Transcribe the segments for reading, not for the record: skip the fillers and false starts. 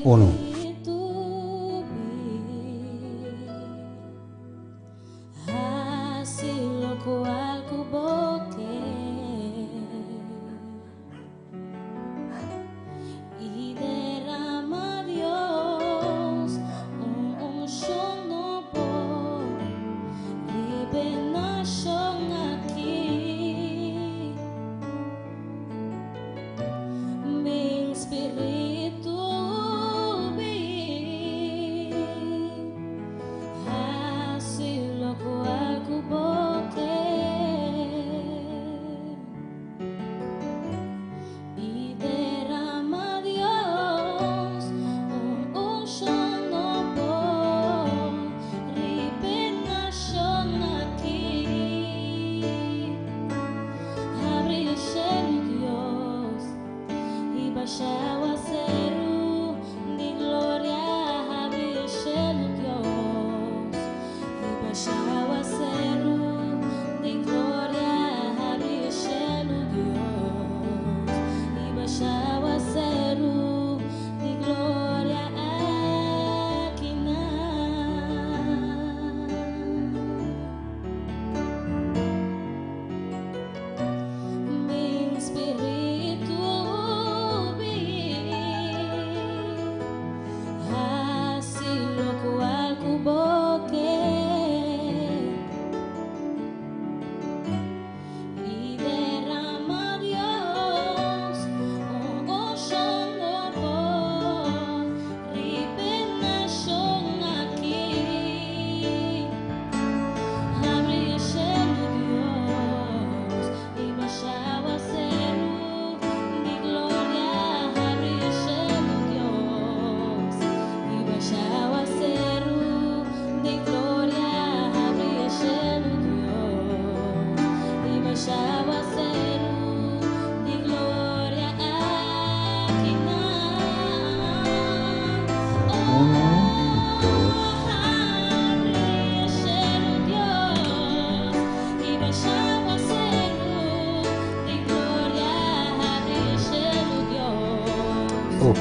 1.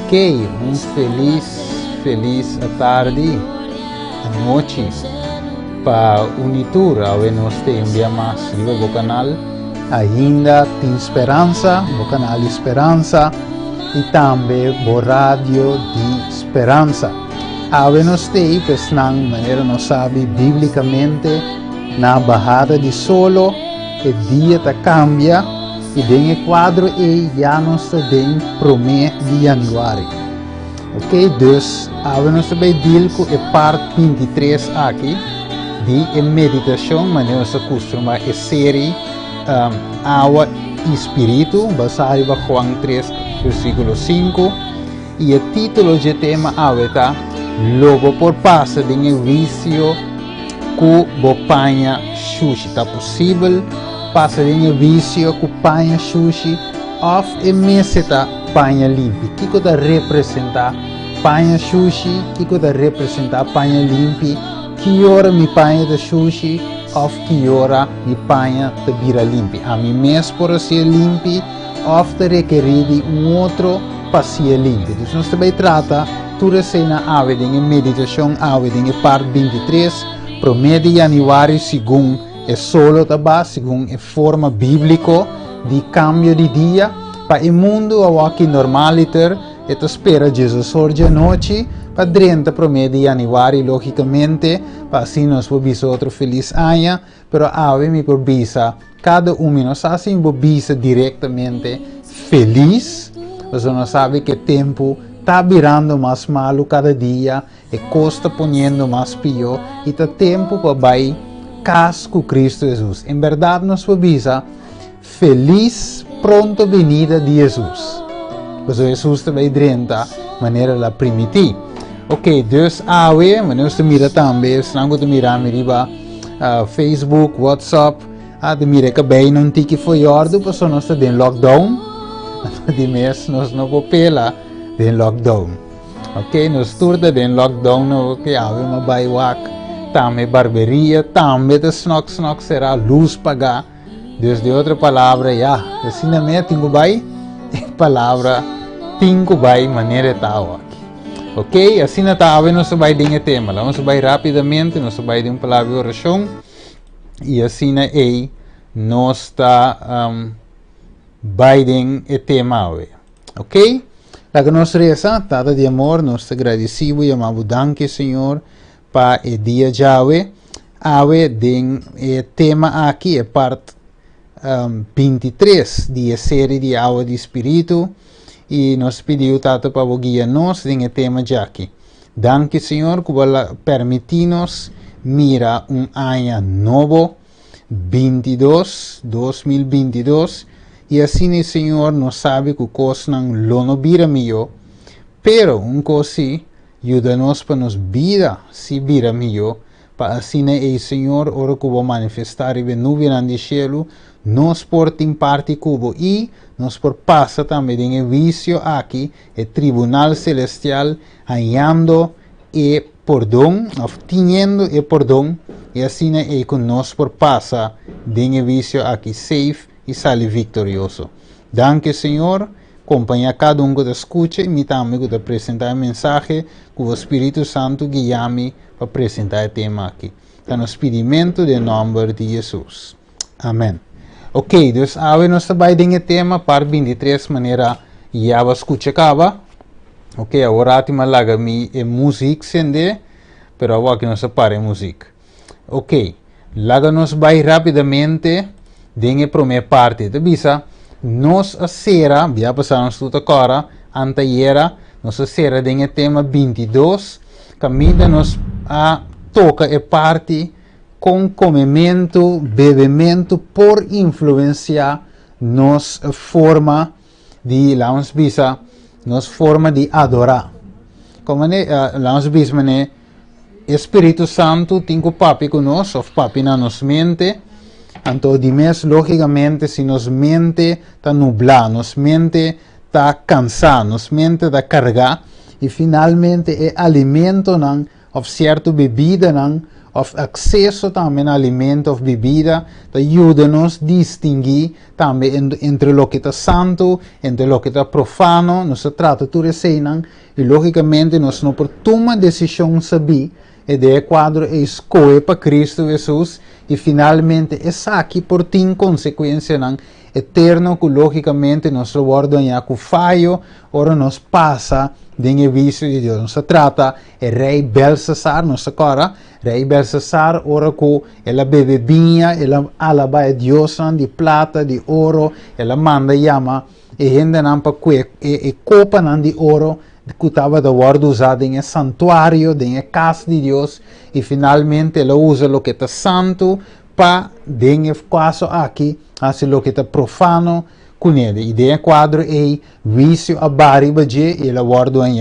Ok, feliz tarde, noite para unir a nós temos mais no canal. Ainda tem esperança, no canal Esperança e também no rádio de Esperança. A nós temos na maneira não sabe biblicamente na barrada de solo o dia tá cambia. E tem quadro e já nós tem promê de janeiro. Ok, Deus, nós também dilco a parte 23 aqui de meditação, mas nós costuma a série Água e Espírito, baseado em João 3, versículo 5. E o título de tema é logo por passa de vício que bopanha sushi. Está possível passa de vício que panha sushi of e meseta panha limpi. Que coisa representa panha sushi? Que coisa representa panha limpi? Que hora me panha de sushi of que hora me panha de bira limpi? A mim mesmo por ser limpi of de requerir outro para ser limpi. Então nós também trata toda cena ave de meditação ave de parte 23 promedio de janeiro segundo é solo também, segundo a forma bíblica de cambio de dia para o mundo aqui normaliter e espera Jesus surge a noite para 30 promedio de janeiro logicamente para assim nós podemos outro feliz ano pero ave me por visa cada nós assim por visa diretamente feliz você não sabe que tempo está virando mais malo cada dia e costa ponendo mais pior e está tempo para vai cas com Cristo Jesus. Em verdade, nós podemos feliz pronto venida de Jesus. Porque Jesus também drenta maneira la primitiva. Ok, Deus awe, mas nós mira também, se não te mirar, mira Facebook, WhatsApp, de mira que bem não tem que foi ordem, porque nós estamos em lockdown. De mês nós não podemos em lockdown. Ok, nós estamos em lockdown, não que awe, mas vai wak. Também barbearia, também de snock será luz pagar. Deus de outra palavra, assim na minha tingo vai, palavra tingo vai maneira tal aqui. Ok, assim na tava nós vai dinhe tema. Vamos vai rapidamente, nós vai de palavra de oração. E assim na ei nós está vai dinhe tema, ok? Laga nós reza, tada de amor, nós te agradecido e amamos danke, Senhor, para o dia de hoje. Hoje, o tema aqui é parte 23 de série de aula de Espírito. E nos pediu tata para guiar-nos em tema de aqui. Danke, Senhor, que permite-nos mirar ano novo, 2022. E assim, Senhor, nos sabe que coisas não lono vira melhor, pero coisa ajuda-nos para nos vida se vira melhor, para assim, Senhor, ora que vai manifestar e nuvem no céu, nos porta em parte cubo e nos por passa também em vício aqui, o tribunal celestial, hallando e perdão, obteniendo e perdão, e assim que nos por passa em vício aqui safe e sale vitorioso. Danke, Senhor, acompanha cada que te escuta e me também que te apresentar a mensagem que o Espírito Santo guia-me para apresentar o tema aqui. Está no pedimento de nome de Jesus. Amém. Ok, dus agora nós vai em tema para 23 maneira já vai escutar. Ok, agora te malaga mi música sende, pero agora que nós para música. Ok, laga nós vai rapidamente em primeira parte da bisa. Nós a sera, já passamos tudo agora, anteera, nós a sera em tema 22, caminha nós a toca e parte com comimento, bebimento por influência nos forma de nos bisa, nos forma de adorar. Como nos bisa né, Espírito Santo tem que papi conosco, ou papi na nos mente. Então, de mes, logicamente, se nos mente está nublado, nos mente está cansado, nos mente está carregado, e finalmente é alimento não, ou certa bebida não, ou acesso também a alimento ou bebida, ajuda-nos a distinguir também entre o que está santo, entre o que está profano, nós trata tudo assim, e logicamente nós não por tomar decisão saber, e de quadro é escolha para Cristo Jesus, e finalmente essa aqui por tem consequência não, eterno que logicamente nós guardamos com falho, ora nos passa de vício de Deus. Nos trata o rei Belshazzar, nos agora, rei Belshazzar, ora que ela bebe vinha, ela alaba a Deus de plata, de ouro, ela manda chama, e gente não para e copa não de ouro, que estava de guarda usada em santuário, em casa de Deus, e finalmente ela usa o que está santo para, em caso aqui, assim o que está profano, com ele. E de quadro é vício a bariba e ela guarda em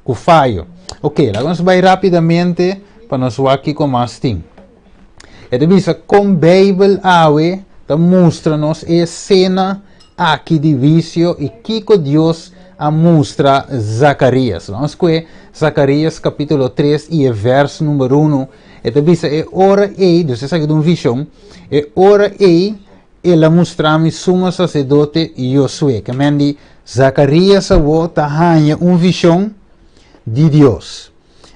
com falho. Ok, vamos vai rapidamente para nós aqui com mais tempo. E de com Bíblia awe, mostra-nos a cena aqui de vício e que Deus a mostra Zacarias. Vamos ver Zacarias capítulo 3 e verso número 1. E também é ora e, você sabe de uma visão, é ora e ela mostra-me sumo sacerdote Josué, que mendi Zacarias a volta ganha uma visão de Deus.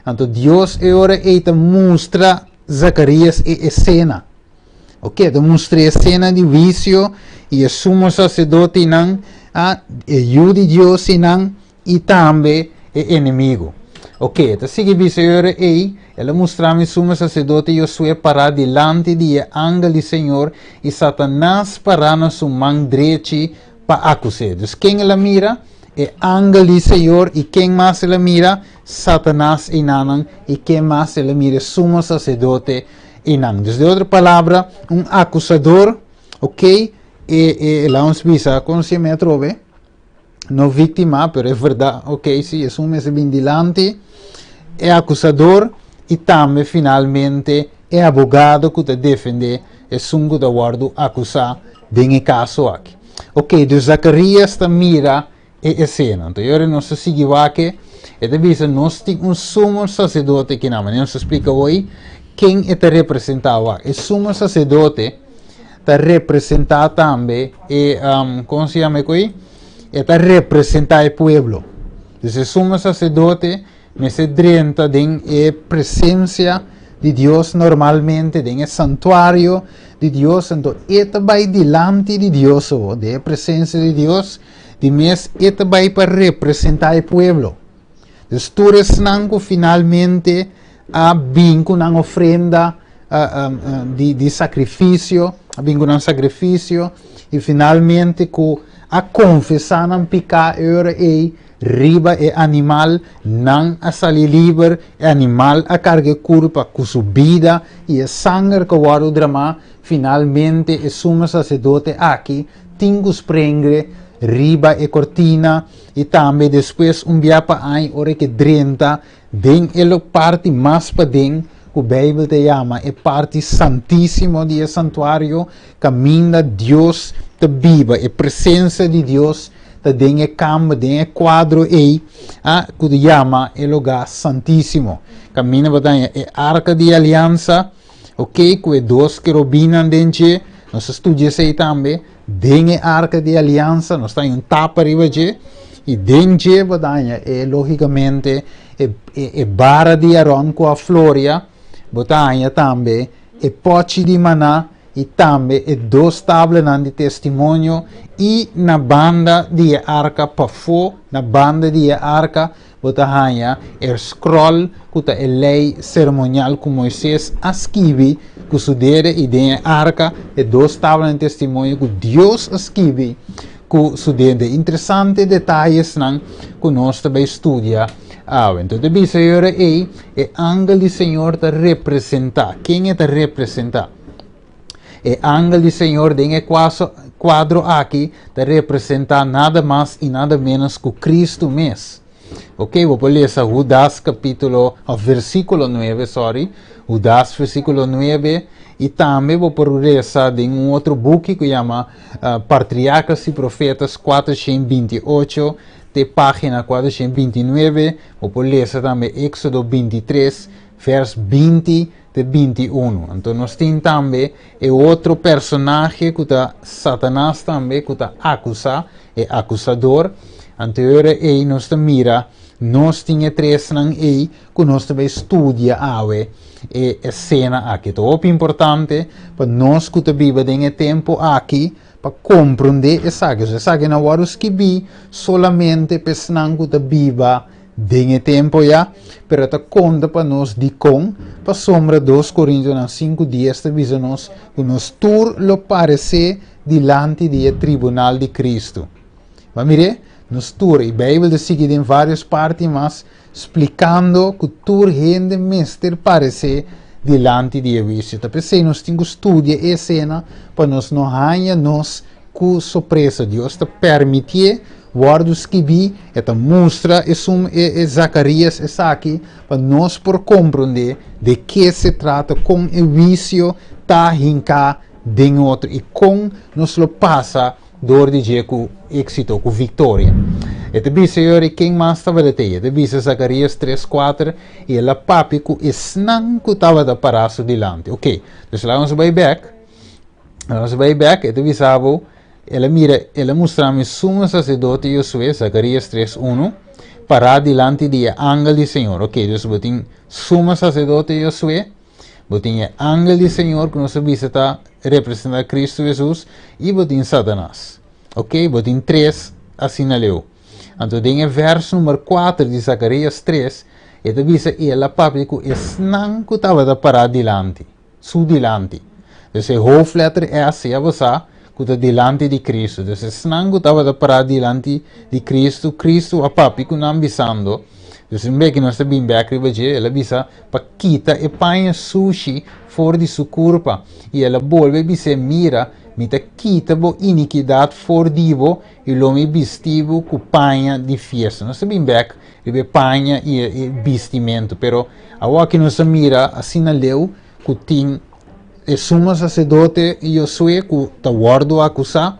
Então Deus é ora e te mostra Zacarias e cena. Ok, te mostra a cena de vício e o sumo sacerdote não o de Deus e também o inimigo. Ok, então sigue visor e ela mostra-me sumo sacerdote Josué para delante de ángel do Senhor e Satanás para na sua mão direita para acusar. Então quem ela mira é ángel do Senhor e quem mais ela mira Satanás e Nanan e quem mais ela mira sumo sacerdote e Nanan. Então de outra palavra, acusador, ok? E lá uns bisa, como se me trove, não vítima, pero é verdade, ok, sim, é um mês bem delante, é acusador e também, finalmente, é advogado que te defende, é sungo da guardo acusar de caso aqui. Ok, então Zacarias te mira a cena, então agora nós seguimos aqui, e te nós temos sumo sacerdote que não, nós explica hoje, quem é te representava, o sumo sacerdote, está representar também e como se chama aqui está representar o povo. Então, o sumo sacerdote me se drenta den presencia de Dios normalmente, den santuario de Dios, entonces esta va delante de Dios, de presencia de Dios, de mes esta va para representar el pueblo. Entonces tú resnanco finalmente a vinco una ofrenda de sacrificio, a vinco un sacrificio, y finalmente a confessar un pecado e riba e animal não a salir libre, e animal a carga culpa com sua vida e a sangue que o drama finalmente e sumo sacerdote aqui tingus prendre riba e cortina e também depois biapa ai ora que drenta den ele parte mais para den o Bíblia te chama é parte santíssimo do santuário caminha Deus te viva e presença de Deus te den cama, den quadro que chama o lugar santíssimo. Caminha para a arca de aliança, ok? Com dois querubins dentro, nós estudamos aí também, den a arca de aliança, nós temos tapa arriba de, e dentro logicamente, barra de Aaron com a floria, botanya também, pote de maná, e também dois tábuas de testemunho e na banda de arca para fora, na banda de arca botahanya scroll kuta lei cerimonial com Moisés escreve que su dere e de arca e dois tábuas de testemunho que Deus escreve que su dere interessante detalhes nan que nós também estudia. Então, deve ser ángel do Senhor te representar. Quem é te representar? E ángel do Senhor tem quadro aqui para representar nada mais e nada menos que Cristo mesmo. Ok, vou ler Judas versículo 9, Judas versículo 9, e também vou ler em outro book que chama Patriarcas e Profetas 428, de página 429, vou ler também Éxodo 23, vers 20 de 21. Então nós temos também outro personagem que está Satanás também, que está acusador. Então nós mira, nós temos três aí que nós também estudia a cena aqui. Então é importante para nós que vivemos em tempo aqui para compreender essa coisa. Essa que não é que vi solamente para que viva den tempo já, pero ta conta para nós de para sombra 2 Coríntios 5:10 te visa nós que nós tur lo parece dilante do tribunal de Cristo. Mas mire, nós tur, a Bíblia sigue em várias partes, mas explicando que tur gente mestre parece dilante de juízo. Então, se nós temos estudo e cena para nós não ganhar nós com surpresa. Deus te permitir guardos que vi, esta mostra e Zacarias está aqui para nós por compreender de que se trata com o vício tá hinca de outro e com nos lo passa dor de dia com êxito, com vitória. E te senhor, quem mais estava de teia? Te Zacarias 3:4 e ela papi com esnan que estava de paraço delante. Ok, então lá vamos back, e te bisavo. Ela mostra-me sumo sacerdote Josué, Zacarias 3:1, para delante de ángel do Senhor. Ok, então botem sumo sacerdote Josué, botem ángel do Senhor que nos visita representa Cristo Jesus e botem Satanás. Ok, botem 3 assim na leu. Então tem o verso número 4 de Zacarias 3, e te visa ela papi que não que estava para delante, su delante. Então a hoofdletter S é você que está delante de Cristo. Então, se não estava para delante de Cristo, Cristo a papi que não bisando. Então, bem que nós estamos bem aqui, ela bisa para quitar e panha sushi fora de sua corpo. E ela volve bisa mira, mita quita bo iniquidade fora de vo e l'uomo vestivo com panha de festa. Nós estamos bem aqui, ribe panha e vestimento, pero agora que nós mira assim na leu que tem e sumo sacerdote Josué que está guardo a acusar,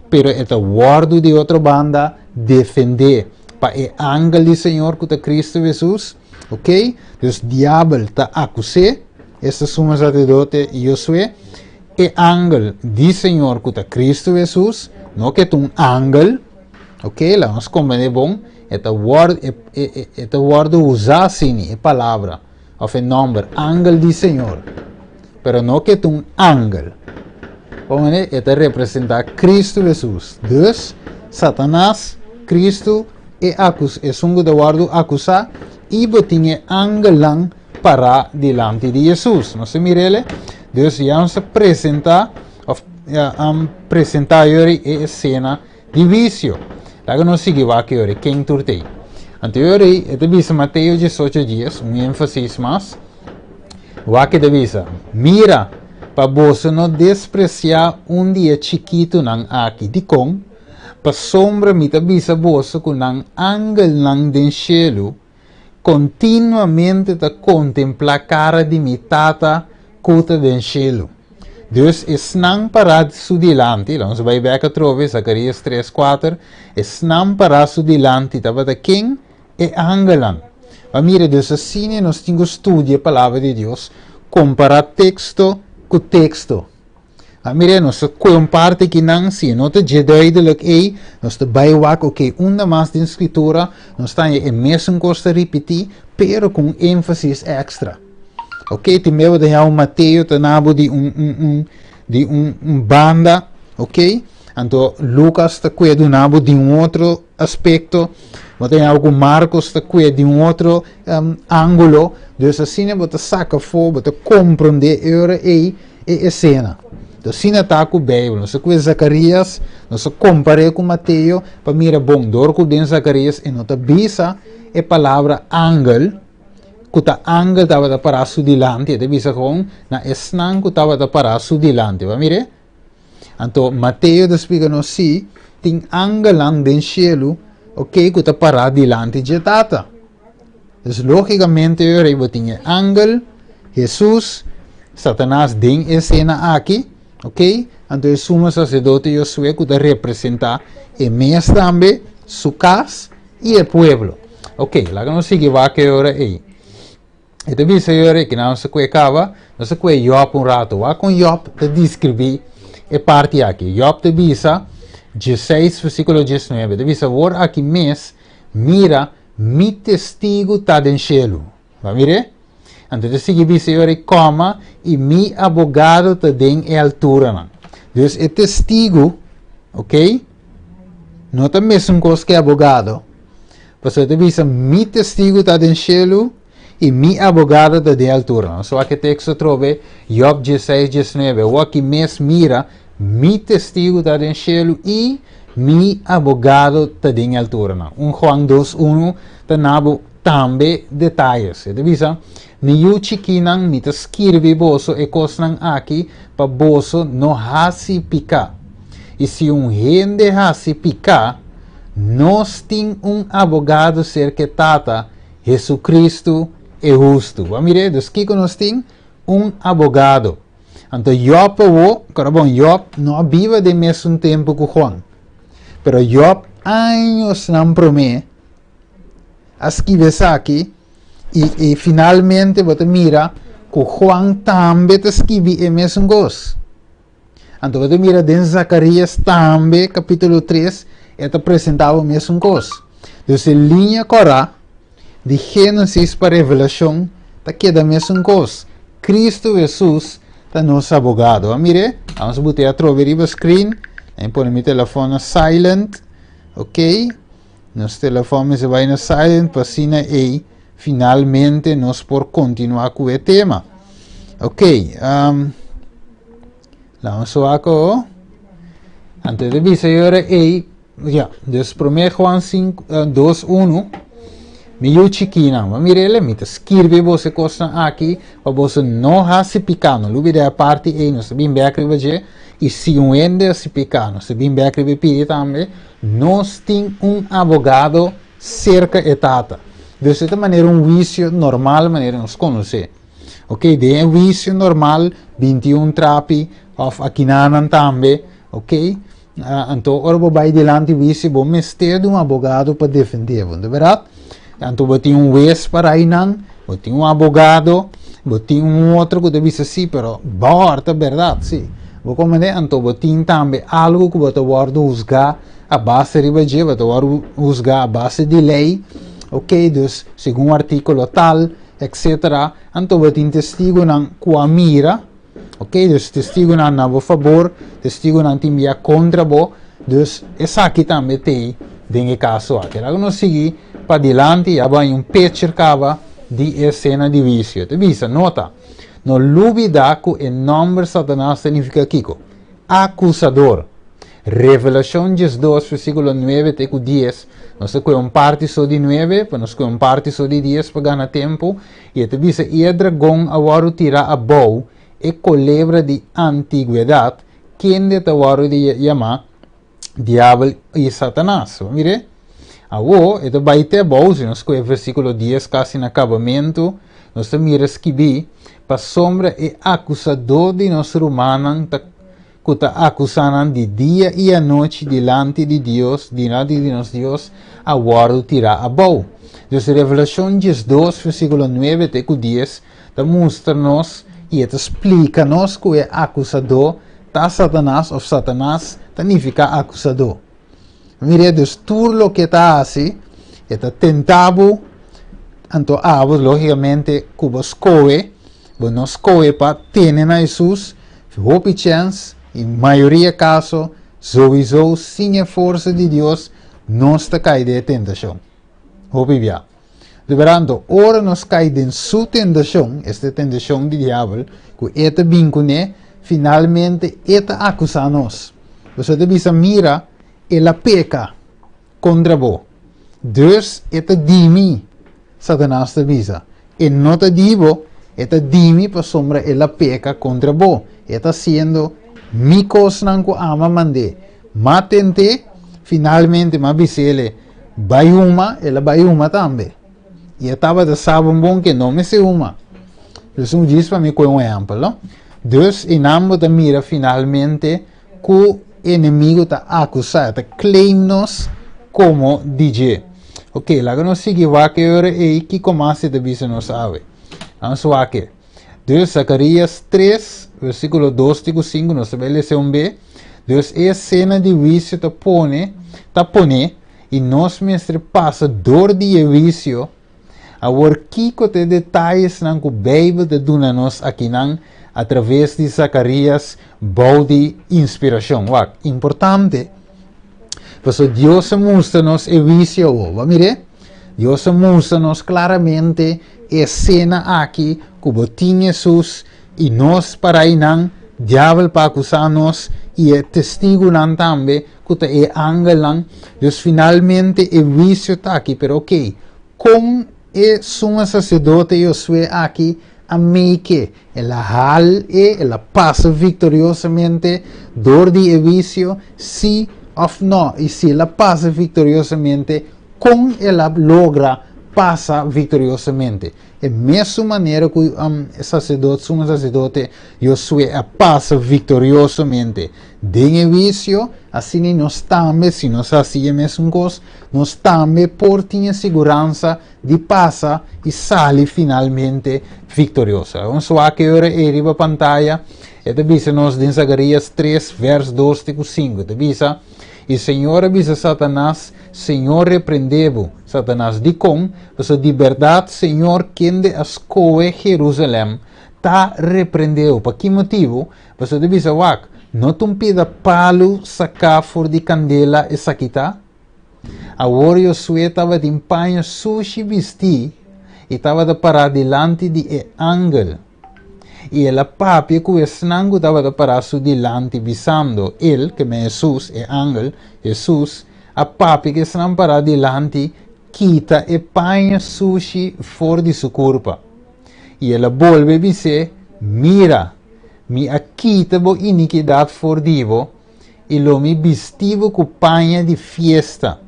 pero está guardo de outra banda defender para o ángel do Senhor que está Cristo Jesus, ok? Então o diabo está acusando este sumo sacerdote Josué, e ángel do Senhor que está Cristo Jesus, não que é um ángel, ok? Lá vamos compreender bom, Esta word usar assim, a palavra, ou o nome, ángel do Senhor. Pero não que é um ángel. Como é? Esta representa Cristo Jesus. Dus, Satanás, Cristo, é um da word acusar, e botinha ángel lang para delante de Jesus. Não se mirele? Dus, vamos apresentar, apresentar a cena de vício. Laga não sigue aqui hoje, quem turtei. Anteriormente, esta visa Mateus 18 dias, ênfase mais. Aqui da visa, mira, para você não despreciar dia chiquito não aqui de com, para sombra me visa você com um ángel não den cielo, continuamente ta contemplar a cara de mi tata cuta den cielo. Dus is não parado su dilante, vamos vai ver que trove, Zacarias 3:4, is não parado su dilante, tava da quem é angelan. Mas mira, dus assim nós temos estudo a palavra de Deus, comparar texto com texto. Mas mira, nós comparte que não se, não te duidelijk é, nós te bijwak, ok, uma mais de escritura, nós está em mesmo costa repetir, pero com ênfase extra. Ok, timeu de Mateus tenabo de banda, ok? Então Lucas está cuidando nabo de outro aspecto, tem algo Marcos está cuidando de outro ângulo, então assim você saca fora, você compreende a cena. Então assim está com a Bíblia, nós cuida Zacarias, nós compara com Mateus, para mirar bom, dor com Zacarias e nós bisa a palavra ángel. Kuta ángel estava para su dilante, de visa com na esnan que estava para su dilante, va mire? Então Mateus explica nos si, tem ángel lang den cielo, ok, que está para dilante de tata. Então logicamente eu tinha ángel, Jesus, Satanás den escena aqui, ok? Então o sumo sacerdote Josué que está representar e mês também, su casa e o pueblo. Ok, lá que nós seguimos aqui agora aí. Ito bisa yore que não se cuecava, não se cue Job rato. Wa com Job te descrevi a parte aqui. Job te bisa 16 versículo 19. Te bisa vor aqui mes mira mi testigo tá den cielo. Va mire? Então te sigue bisa yore coma e mi abogado te den e altura na. Dus o testigo, ok? Não te mesmo coisa que abogado. Porque te bisa mi testigo tá den cielo. E mi abogado de altura. So aqui texto trove Job 16, 19. O aqui mes mira, mi testigo está em cielo e mi abogado está em altura. Juan 2, 1, está nabo também detalhes. E visa, ni eu chiquinan mi te escrevi boso e cosnan aqui para boso no hasi picar. E se gente hasi picar, nós tem abogado cerca tata, Jesucristo é justo. Vamos ver, dos que nós temos abogado. Então, Job, Job não vive de mesmo tempo que Juan. Pero Job, anos não promete, as que ves aqui, e finalmente você mira que Juan também escreve a mesma coisa. Então, você mira em Zacarias também, capítulo 3, ele apresentava a mesma coisa. Então, em linha correta, de Gênesis para Revelação, está queda a mesma coisa. Cristo Jesus está nosso abogado. Vamos botar a trover no screen. Põe meu telefone silent. Ok? Nosso telefone se vai na silent para assim e finalmente nós por continuar com o tema. Ok. Vamos aqui. Antes de dizer aí, já, Deus promete Juan 2, 1. Meio chiquina, mas mirele, me escreve você coisa aqui, para você não se picar, não lube a parte aí, não se bem bem escrever, e se ende se picar, não se bem bem escrever pedir também, nós temos abogado cerca de tata. De certa maneira, juízo normal, maneira nos conhecer. Ok, de juízo normal, 21 trapi, of aqui nanan também, ok? Então, ora vai delante juízo, vamos ter abogado para defender, de verdade? Então, você tem juiz para aí, você tem abogado, você tem outro que deve ser assim, pero borda verdade, sim. Você compreende? Então, você tem também algo que você pode usar a base riba je, wat usga a base de lei, ok, dus segundo o artículo tal, etc. Então wat in testigo nan qua mira, ok, dus testigo nan na bo favor, testigo nan timbia contra bo, dus essa aqui também tem dentro caso aqui. Agora nós seguir para diante e abbiamo un picture cava di escena di vicio. Te visa, nota, no lubida que o nome Satanás significa Kiko, acusador. Revelación 2, versículo 9 te 10. Nós temos um parte só de 9, nós temos um parte só de 10 para ganhar tempo. E te visa, e dragão agora tira a bow e culebra de antiguidade, quem de agora de chamar diabo e Satanás. Mire? Agora, ito vai ter bow, se nós temos versículo 10 quase no acabamento, nós temos que ver, para sombra e acusador de nós humanos, que está acusando de dia e a noite diante de Deus, diante de nosso Deus, agora tirar a bow. Então, Revelação 2, versículo 9 até 10, mostra-nos e explica-nos que o acusador está Satanás, ou Satanás significa acusador. Mire, dus tudo o que está assim, está tentado, então, logicamente, que vos coe, nos coe para ter na Jesus, hope chance, em maioria caso, sowieso, sem a força de Deus, não está caído de tentação. Hope bem. Liberando, ora nos cai de sua tentação, esta tentação de diabo, que eta vincune, finalmente, eta acusa nos. Você deve mira, ela peca contra vos. Dus, eta dimi, Satanás te visa. E não te digo, eta dimi para sombra ela peca contra vos. Eta sendo mi cosa não ama mande. Matente, finalmente, ma bisele, bayuma, ela bayuma também. E estava de sabão bom que não me se uma. Jesus diz para mim com um exemplo, não? Dus, em ambos da mira, finalmente, que o inimigo está acusado, está claim-nos como DJ. Ok, lá que nós seguimos aqui, agora é que começa a dizer, não sabe. Vamos lá aqui. Dus, Zacarias 3, versículo 2, 5, nós sabemos ler um B. Dus, é cena de vício tá pone, e nós mestre passa dor de vício, a workiko te detalhes nan que o Bíblia te duna nos aqui nan, através de Zacarias, bau de inspiração. Importante, porque Deus mostra-nos o vício, mire? Deus mostra-nos claramente a cena aqui, que o tinha Jesus, e nós para aí não, diabo para acusar-nos, e é testigo não também, que é ángel não, Deus finalmente o vício está aqui, pero ok, com o sumo sacerdote eu sou aqui, a mim que ela hal e ela passa vitoriosamente dor de vício, se ou não, e se ela passa vitoriosamente, com ela logra passa vitoriosamente. É a mesma maneira que o sacerdote, sumo sacerdote, Josué passa vitoriosamente. De vício, assim nós também, se nós fazemos a mesma coisa, nós também por ter segurança de passar e sair finalmente vitorioso. Vamos lá que agora é a pantalla, e te diz-nos em Zacarias 3, verso 2 e 5, te diz, e Senhor avisa Satanás, Senhor repreendeu Satanás de com, porque de verdade, Senhor, quem de escoe Jerusalém, tá repreendeu. Para que motivo? Porque de bisa wak, não tu pida palo sacar for de candela e saquita. Agora eu estava de empanho sushi vesti e estava de parar delante de ángel. E ela papi que o esnango estava de parar su delante visando ele, que é Jesus, é ángel, Jesus, a papi que estava parar delante quita e panha sushi fora de sua corpo. E ela volve a dizer, mira, mi aquita bo iniquidade for divo, e lo mi vestivo com panha de fiesta.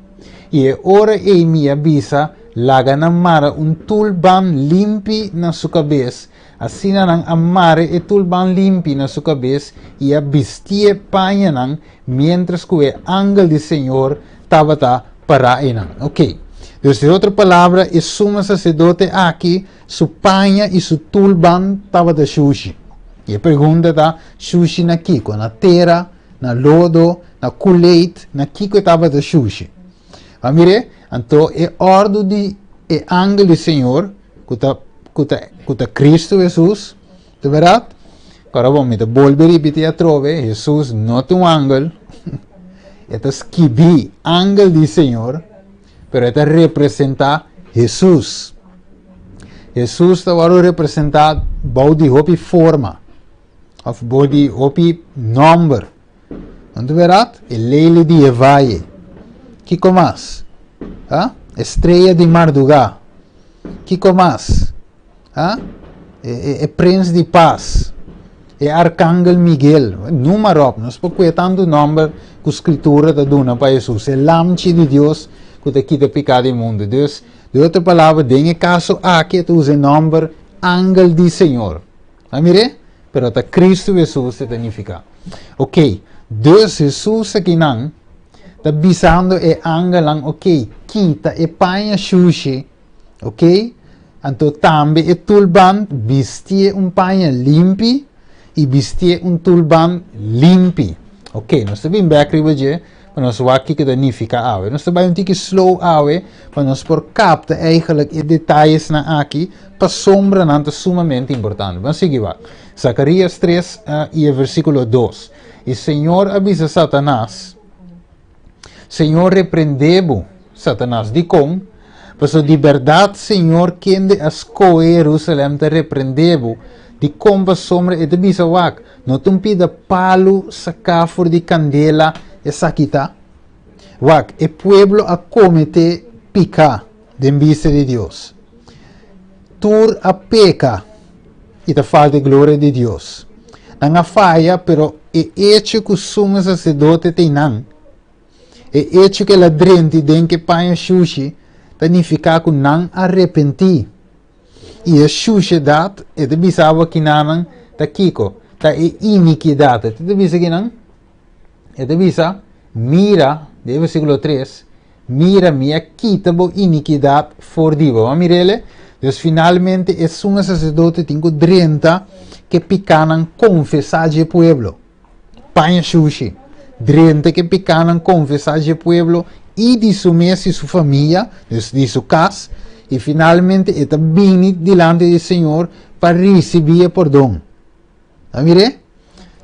E ora e mi avisa, laga na mara tulban limpi na sua cabeça, assim nang amare e tulban limpi na sua cabeça, e a vestia panha nang, mientras que o ángel do Senhor estava para nang. Ok. Dus de outra palavra, o sumo sacerdote aqui, sua panha e seu tulban estava de sushi. E a pergunta está, sushi na Kiko, na terra, na lodo, na kuleit, na kiko estava da xuxi. Mire, então é ordem de é ángel do Senhor, que Cristo Jesus, de verdade? Agora vamos volver a repetir a trove, Jesus não é um ángel, é esquibi, ángel do Senhor, pero é representar Jesus. Jesus está agora representado de hopi forma, of de hopi number. Não é verdade? É leile de Evaie. Que mais? Estrela de Mardugá. Que mais? É Príncipe de Paz. É Arcángel Miguel. Número, nós podemos tanto nome que a Escritura está dando para Jesus. É Lamchi de Deus que está aqui de pecado do mundo. Deus, de outra palavra, em caso aqui, tu usa o nome Ángel do Senhor. Mire? Pero está Cristo Jesus significa. Ok. Deus Jesus aqui não. Está bisando é ángel, ok. Kita é panha xuxi. Ok? Então também é tulban vestir panha limpi e vestir tulban limpi. Ok, nós estamos bem aqui hoje, para nós aqui que significa awe. Nós estamos bem slow awe, para nós por capta eigenlijk detalhes na aqui, para sombra não é sumamente importante. Vamos seguir lá. Zacarias 3 e versículo 2. E o Senhor avisa Satanás, Senhor repreendebo Satanás de com, pois de verdade Senhor quem de asco Jerusalém te repreendebo, de com para sombra e de bisa wak, não tumpida palo sacafor de candela e saquita, wak, e pueblo a comete pica de vista de Deus. Tur a peca e te falta glória de Deus. Não falha, pero é hecho que o sumo sacerdote tem não. É hecho que la drente den que panha xuxi, significa que não arrepenti. E a xuxi dat, é de bisava que não, tá kiko, tá é iniquidade. Te bisa que não? É de bisa, mira, de versículo 3, mira minha quitabo iniquidade for divo. Mirele, Deus finalmente é sumo sacerdote tem que 30 que picanan confessar de pueblo. Panha xuxi. 30 que picanan confessar de pueblo e de sua mesa e sua família, de sua casa, e finalmente está vindo diante do Senhor para receber perdão. Mire?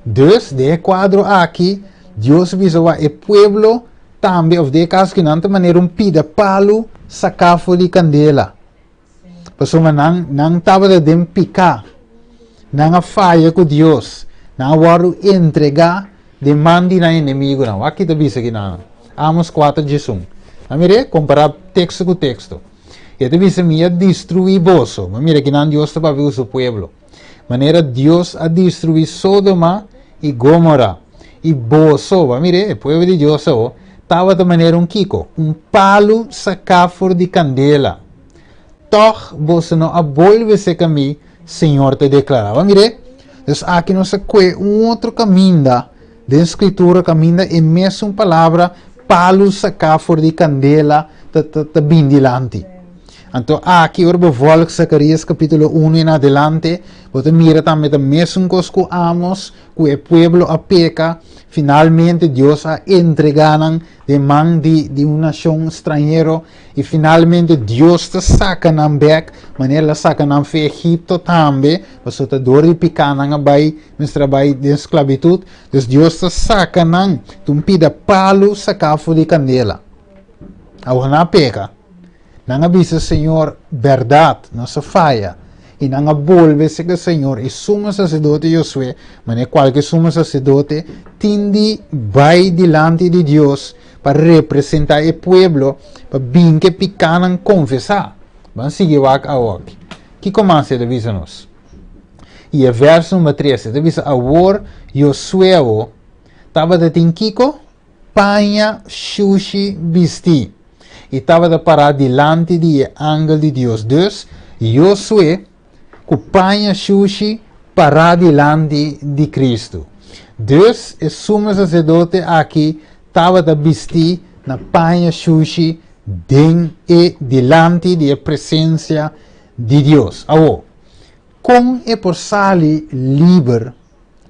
Deus, de quadro aqui, Deus visou o pueblo também, ou de caso que não tem maneira pida palo, sacafo de candela. Pessoa não estava de picar, não falha com Deus, não vai entregar demande na inimigo não. Aqui está visto aqui não. Amos 4 Jesus. Mire, comparar texto com texto. E está visto minha destruir boso. Mire que não Deus está para ver o seu pueblo. Maneira Deus a destruir Sodoma e Gomorra. E boso, mire, o pueblo de Deus estava de maneira kiko, palo sacafor de candela. Toch você não abolve-se caminho, Senhor te declarava. Mire, então aqui nós temos outro caminho da escritura, caminho é mesmo palavra, palo sacafor de candela, tá bem dilante. Então aqui eu volto Zacarias capítulo 1 em adelante, você mira também o mesmo coisa que Amos, que o pueblo a peca, finalmente Deus a entregaram de mão de uma nação estrangeira, e finalmente Deus te saca na back, maneira saca na Egipto também, você está dor de picar na bai, mestra bai de esclavitud, então Deus te saca na, tu pida palo sacafo de candela, agora na peca. Não avisa Senhor verdade, não se falha. E não abolve-se que o Senhor é sumo sacerdote Josué, mas é qualquer sumo sacerdote, tende vai diante de Deus para representar o pueblo, para bem que picanan confessar. Vamos seguir a walk. Que começa a avisar-nos? E o verso número 13, avisa a war Josué, estava de Tinkiko, panha, xuxi, bisti. E estava de parar diante do ángel de Deus. Dus, Josué, com panha xuxi, parar diante de Cristo. Dus, o sumo sacerdote aqui, estava de vestir na panha xuxi, diante da presença de Deus. Agora, como é por sair livre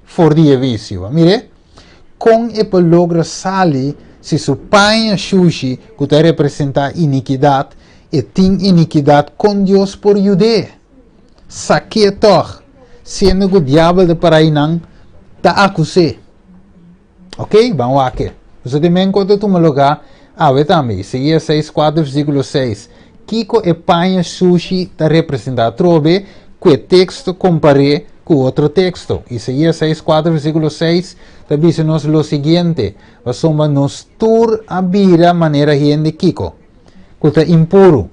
for de vício? Mire, com e para logra sali se su panha sushi que te representa iniquidade e tem iniquidade com Deus por jude. Saque toch, sendo que o diabo de parainang ta acuse. Ok? Vamos aqui. Você também quando tu me lugar, também, seguia 6.4, versículo 6. Kiko e panha sushi te representa trobe, que texto compare com outro texto. E seguia 6.4, versículo 6, te diz-nos lo seguinte, vasoma nos tur abira maneira gente Kiko, que te impuro.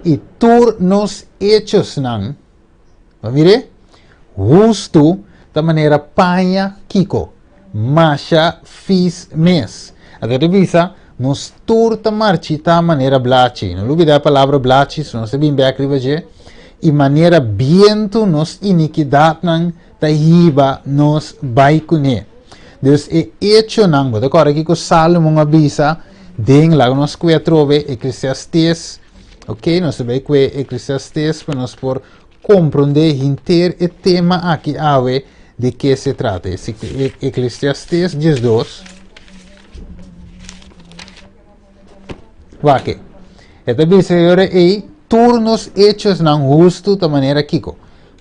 E tur nos hechos nan, mire, justo da maneira panha Kiko, masha fis mes. Até revisa, nos tur ta marchita maneira blachi. Não olvida a palavra blachi, se não se bem bem e maneira viento nos iniquidade nan ta hiba nos baikune. Dus e hecho nan, vou agora aqui com Salomão avisa, den lá nos que trove Eclesiastes, ok? Nós sabemos que Eclesiastes para nós por compreender inteiro o tema aqui ave de que se trata. Eclesiastes 12. Vake. Esta diz e turnos hechos nan justo da maneira Kiko.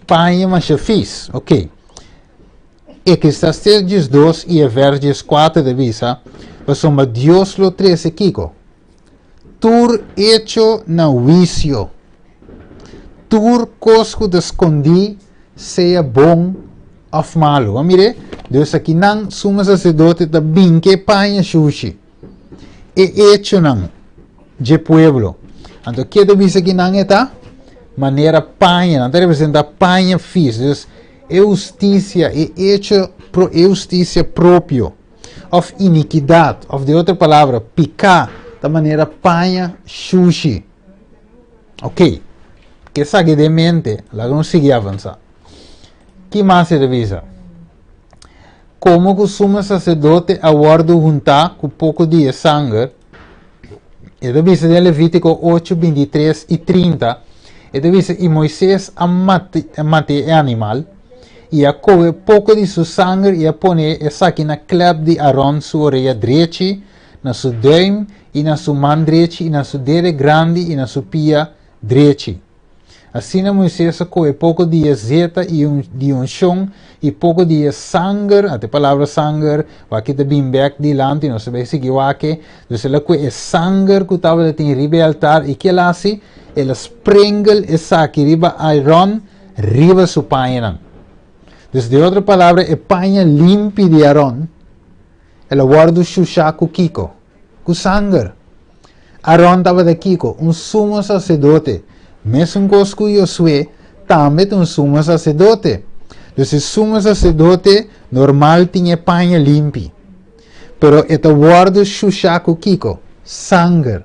Panha mas fiz, ok? Eclesiastes 12 e versos 4 de visa, pasoma Dios lo 13 Kiko. Tur hecho na juicio. Tur cosco de escondi seja bom of malo. Mire, Deus aqui não suma sacerdote da binque panha sushi. E hecho não de pueblo. Então, que de visa aqui não é maneira panha, não representa panha fiz. Dus, justiça e hecho pro justiça próprio. Of iniquidade, of de outra palavra, picar da maneira panha sushi. Ok. Que sabe de mente, lá não sigue avançar. Que mais se revisa? Como que o sumo sacerdote aguarda juntar com pouco de sangue, e revisa de Levítico 8, 23 e 30, e revisa e Moisés mate animal, e a coge pouco de seu sangue e a pone e saque na clap de Aaron sua orelha direita, na sua duim, e na sua mão direita, e na sua dedo grande, e na sua pia direita. Assim Moisés coge pouco de azeite de unção e pouco de sangue, até a palavra sangue, aqui de bimbek de lante, não sabe se que o aqui, então ela coge sangue que estava em riba do altar e que ela assim, ela sprengel e saque riba Aaron, riba su paina. Então de outra palavra, é paina limpa de Aaron, ela guarda o xuxa com Kiko, com sangue. Aaron estava de Kiko, sumo sacerdote. Mesmo cosco Josué, também tem sumo sacerdote. Então, o sumo sacerdote normal tinha panha limpa. Pero esta guarda chuchaco Kiko, sangue.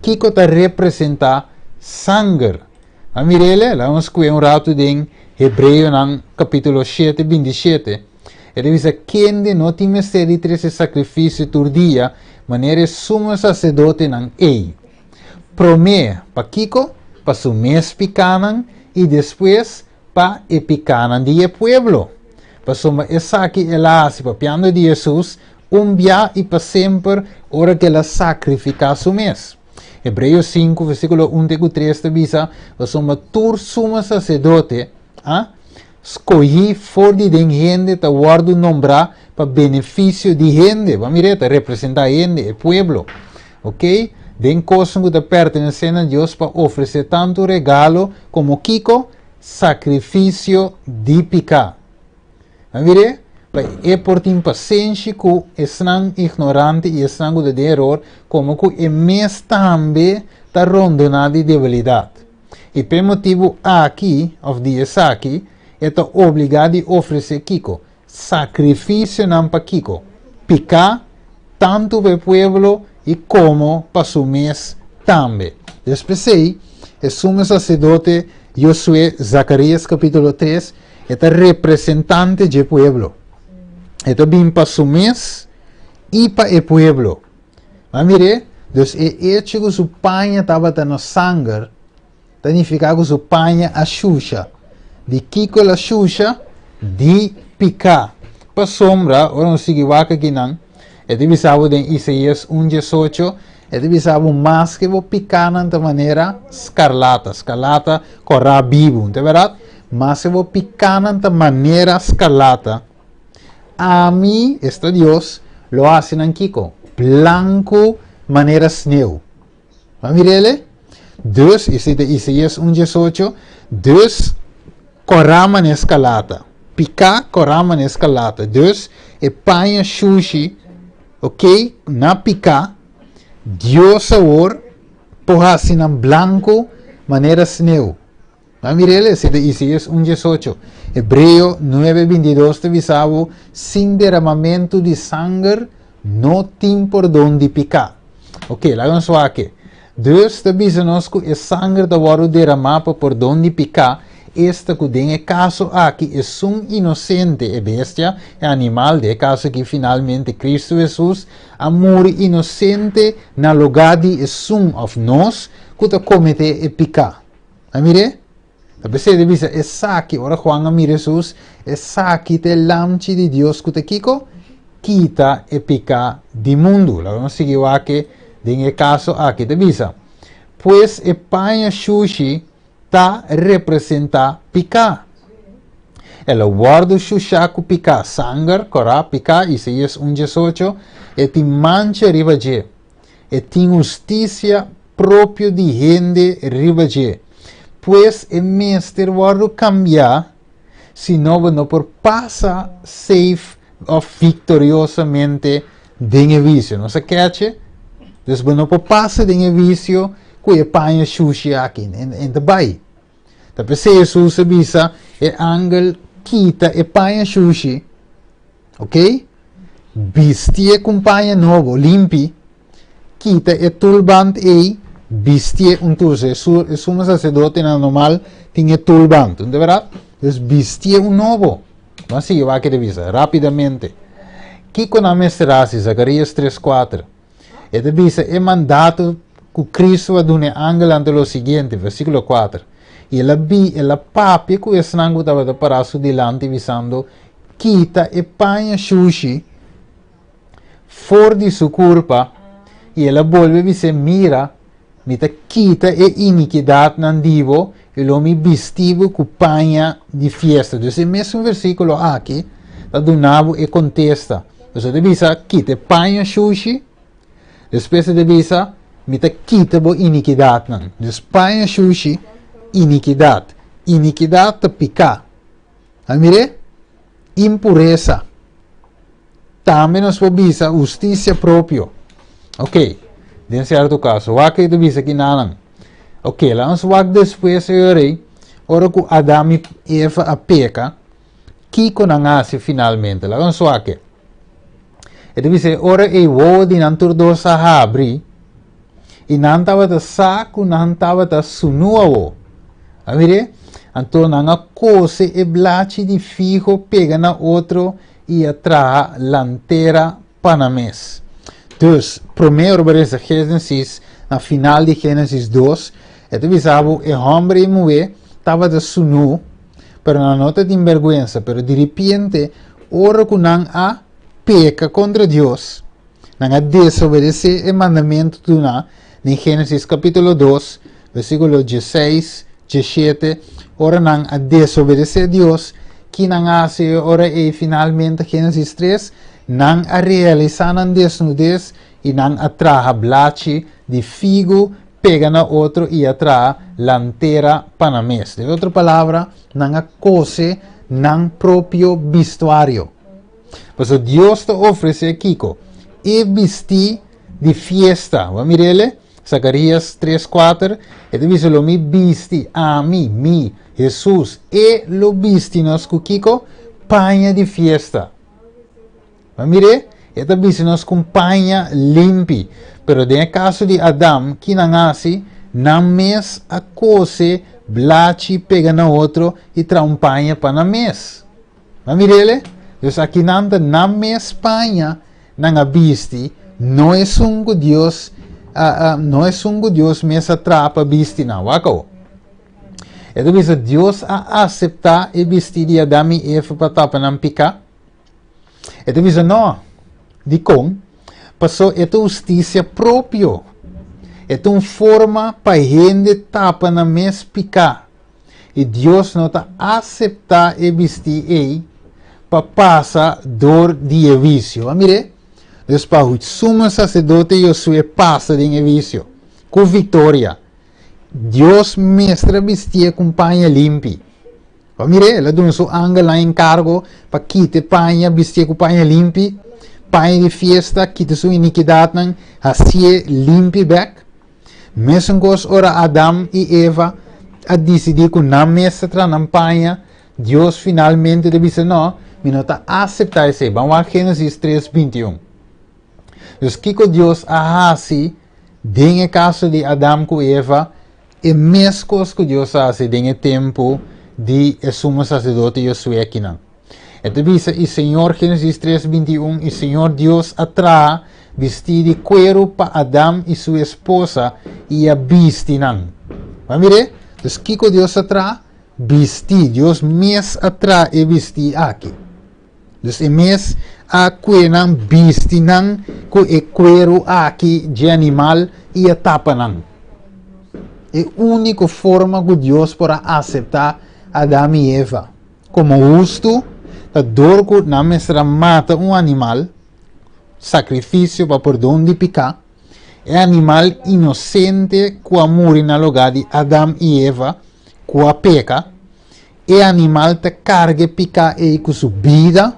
Kiko está representa sangue. A mirele, lá vamos ver rato em Hebreu, no capítulo 7, 27. Ele diz que não tem mistério de esse sacrifício todo dia, maneira sumo sacerdote não é. Promê para Kiko, para su mes picanan e depois para e picanan de pueblo. Para soma essa que ela hace para piano de Jesus dia e para sempre hora que ela sacrifica su mes. Hebreus 5 versículo 1 e 3 avisa para soma tur suma sacerdote escolhi for de gente ta guardo nombrar para benefício de gente. Vamos mirar, representa gente e pueblo. Ok? Den coisa que pertencem a Deus para oferecer tanto regalo como Kiko, sacrifício de picar. Vamos é por ter paciência que estão ignorante e estão de erro, como que é mais também está rondonado de debilidade. E por motivo aqui, of dias aqui, é obrigado a oferecer Kiko, sacrifício não para Kiko, picar tanto para o povo e como para o mês também. Depois aí, o sumo sacerdote Josué, Zacarias capítulo 3, é representante do povo. É bem para o mês e para o povo. Mas mire, Deus é hecho que o panha estava no sangue, significa que o panha a xuxa. De Kiko a xuxa, de picar. pa sombra, ora sigue waka ginang, e bisabo de Isaías 1:18, e bisabo mais que vou picar de maneira escarlata, escarlata corra vivo, não é verdade? Mas se vou picar de maneira escarlata, a mim, este Deus, lo hace en Kiko, blanco, maneira sneu. Vamos ver ele? Dus, Isaías 1:18, dus corama na escalata. Picar corama na escalata. Dus, e panha sushi, ok? Na picar, Deus sabor, porra assim blanco, maneira sneu. Vamos ver ele? Isaías 1:18. Hebreo 9:22 te visavo, sin derramamento de sangue, não tem por onde picar. Ok, lá vamos aqui. Deus te visa-nos que o sangue da hora derramado por onde picar, esta que tem caso aqui é um inocente e bestia, é animal, de caso que finalmente Cristo Jesus, amor inocente, na lugar de um of nós, que te comete e picar. Amire? Talvez você deve dizer, essa aqui, ora Juan amire Jesus, essa aqui te lamchi de Deus que te kiko, quita e pica de mundo. Lá vamos seguir aqui, em caso aqui te visa. Pues e panha sushi ta representa pica. Ela guarda shushaku pica, sangue, corá pica, Isaías 1:18, e te mancha ribaje, e te justiça próprio de gente ribaje. Pues el mestre guardo cambiar, si no por pasa safe o victoriosamente de vicio. ¿No se cache? Entonces, no por pasa de vicio, que paña sushi aquí en el bay. Entonces, Jesús se visa, el ángel quita el paña sushi, ¿ok? Vestie con paña nuevo, limpi, quita el turbante y vestir entonces, el sumo sacerdote normal tiene turbante, ¿de verdad? Entonces, vestir un nuevo. Así va a que visa rápidamente. ¿Qué con la mestrasi? Zacarías 3:4. Este dice, el mandato que Cristo va a dar un ángel ante lo siguiente, versículo 4. Y la papi que es nango estaba para su delante visando, quita el paña sushi, for de su culpa, y ella vuelve y dice, mira, mita quita e iniquidad nandivo e lo mi vestivo cu paña di fiesta. Entonces, el mismo versículo aquí, la donavo e contesta. Entonces, de visa, quita paña sushi, después de visa, mita quita bo iniquidad nan. Entonces, paña sushi, iniquidad. Iniquidad te pica. Mire, impureza. También nos visa justicia propio. Ok. En certo caso, wak de visa que nalang. Ok, vamos wak después ora que Adam e Eva a peca, que conangase finalmente. Vamos wak. E dice ora e wo di nantur dosa habri, e nantava da saco nantava da sunuawo. Amire? Anto nanga cose e blaci di figo pega na outro e atraha lantera panames. Dus, primeiro parece Gênesis, na final de Gênesis 2, ele visava o homem e mulher estava de sunu, pero na nota de envergüenza, pero de repente, ora que não a peca contra Deus, não a desobedecer o mandamento do na, em Gênesis capítulo 2, versículo 16, 17, ora não a desobedecer a Deus, que não hace, ora e finalmente Gênesis 3, não a realizar a desnudez e não atraha blachi de figo, pega na outro e atraha lantera panamés. De outra palavra, não a cose, não próprio vestuário. Por isso, Deus te oferece aqui, e vestir de fiesta. Vamos ver ele? Zacarías 3:4. Ele diz, lo mi vesti a mi, Jesus, e lo vesti nos kiko, paña de fiesta. Mire, esta dice nos compañía limpi, pero en el caso de Adam, que não hace, não mes a cose, blachi pega na outro e trampaña para na mes. Mire ele? Então aqui não mes paña, não a viste, não é um Deus, não é um Deus mes atrapa viste na wako. Então diz Deus a aceitar e vestir de Adam e Eva para tapa não picar. Então diz, não, de com, passou esta justiça próprio. É uma forma para gente tapa na mes picar. E Deus não está aceitar e vestir aí para passar dor de vício. Amire? Deus para o sumo sacerdote e o seu passa de vício. Com vitória. Deus mestre vestia com panha limpa. Amire? Ela deu seu ângulo lá em cargo para quitar panha, vestir com panha limpa. Panha de festa, quitar sua iniquidade, assim limpa back. Mesmo que ora Adam e Eva a decidir que na mesa na panha, Deus finalmente disse não, mas não está aceitar isso. Vamos a Gênesis 3:21. Então, que Deus faz no caso de Adam e Eva, é a mesma coisa que Deus faz no tempo de sumo sacerdote e sua equina. Então diz o Senhor, Gênesis 3:21, o Senhor Deus atrai vestir de cuero para Adam e sua esposa e a vestir. Vamos ver? Então, que Deus atrai? Vestir. Deus mesmo atrai e vestir aqui. Então, é mesmo a cuenan vestir com o cuero aqui de animal e a tapa. É a única forma que Deus pode aceitar Adam e Eva. Como justo, a dor que na mestra mata animal, sacrifício para perdão de pecar, é animal inocente que morre na lugar de Adam e Eva, que a peca, é animal que carga pecar e com sua vida,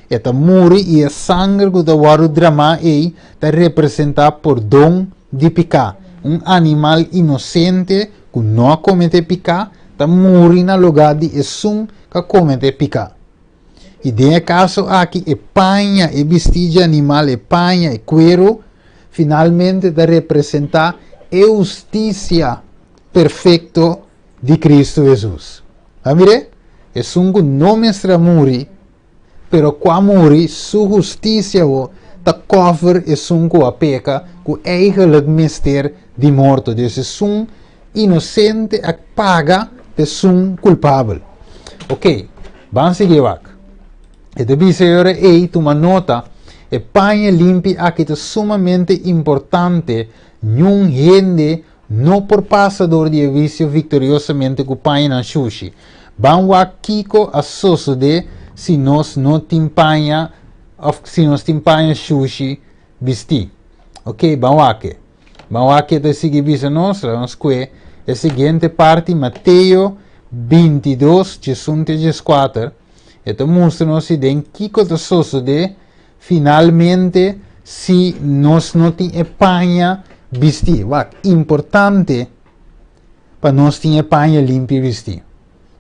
e ta morre e a sangue que o drama e ta representa perdão de pecar. Animal inocente que não comete pecar, ta morre na lugar de Jesus que comete pecar. E nesse caso aqui, é panha, é vestígio animal, é panha, é cuero, finalmente de representar a justiça perfeita de Cristo Jesus. Amire? É um que não mestra morrer, pero quando morrer, sua justiça está cover é um que a peca, que eigenlijk mestre de morto. Então, é um inocente que paga de um culpável. Ok, vamos seguir aqui. E devi senhora toma nota, e panha limpa aqui é sumamente importante, não gente não por passador de vício vitoriosamente com panha na sushi. Vamos aqui a suceder se nós não temos panha, se nós temos panha sushi vestir. Ok, vamos aqui. Vamos aqui a seguir visa nossa, vamos ver a seguinte parte, Mateus 22, 14. Então mostra-nos que coisa sucede finalmente se nós não temos panha vestir. Importante para nós ter panha limpa vestir.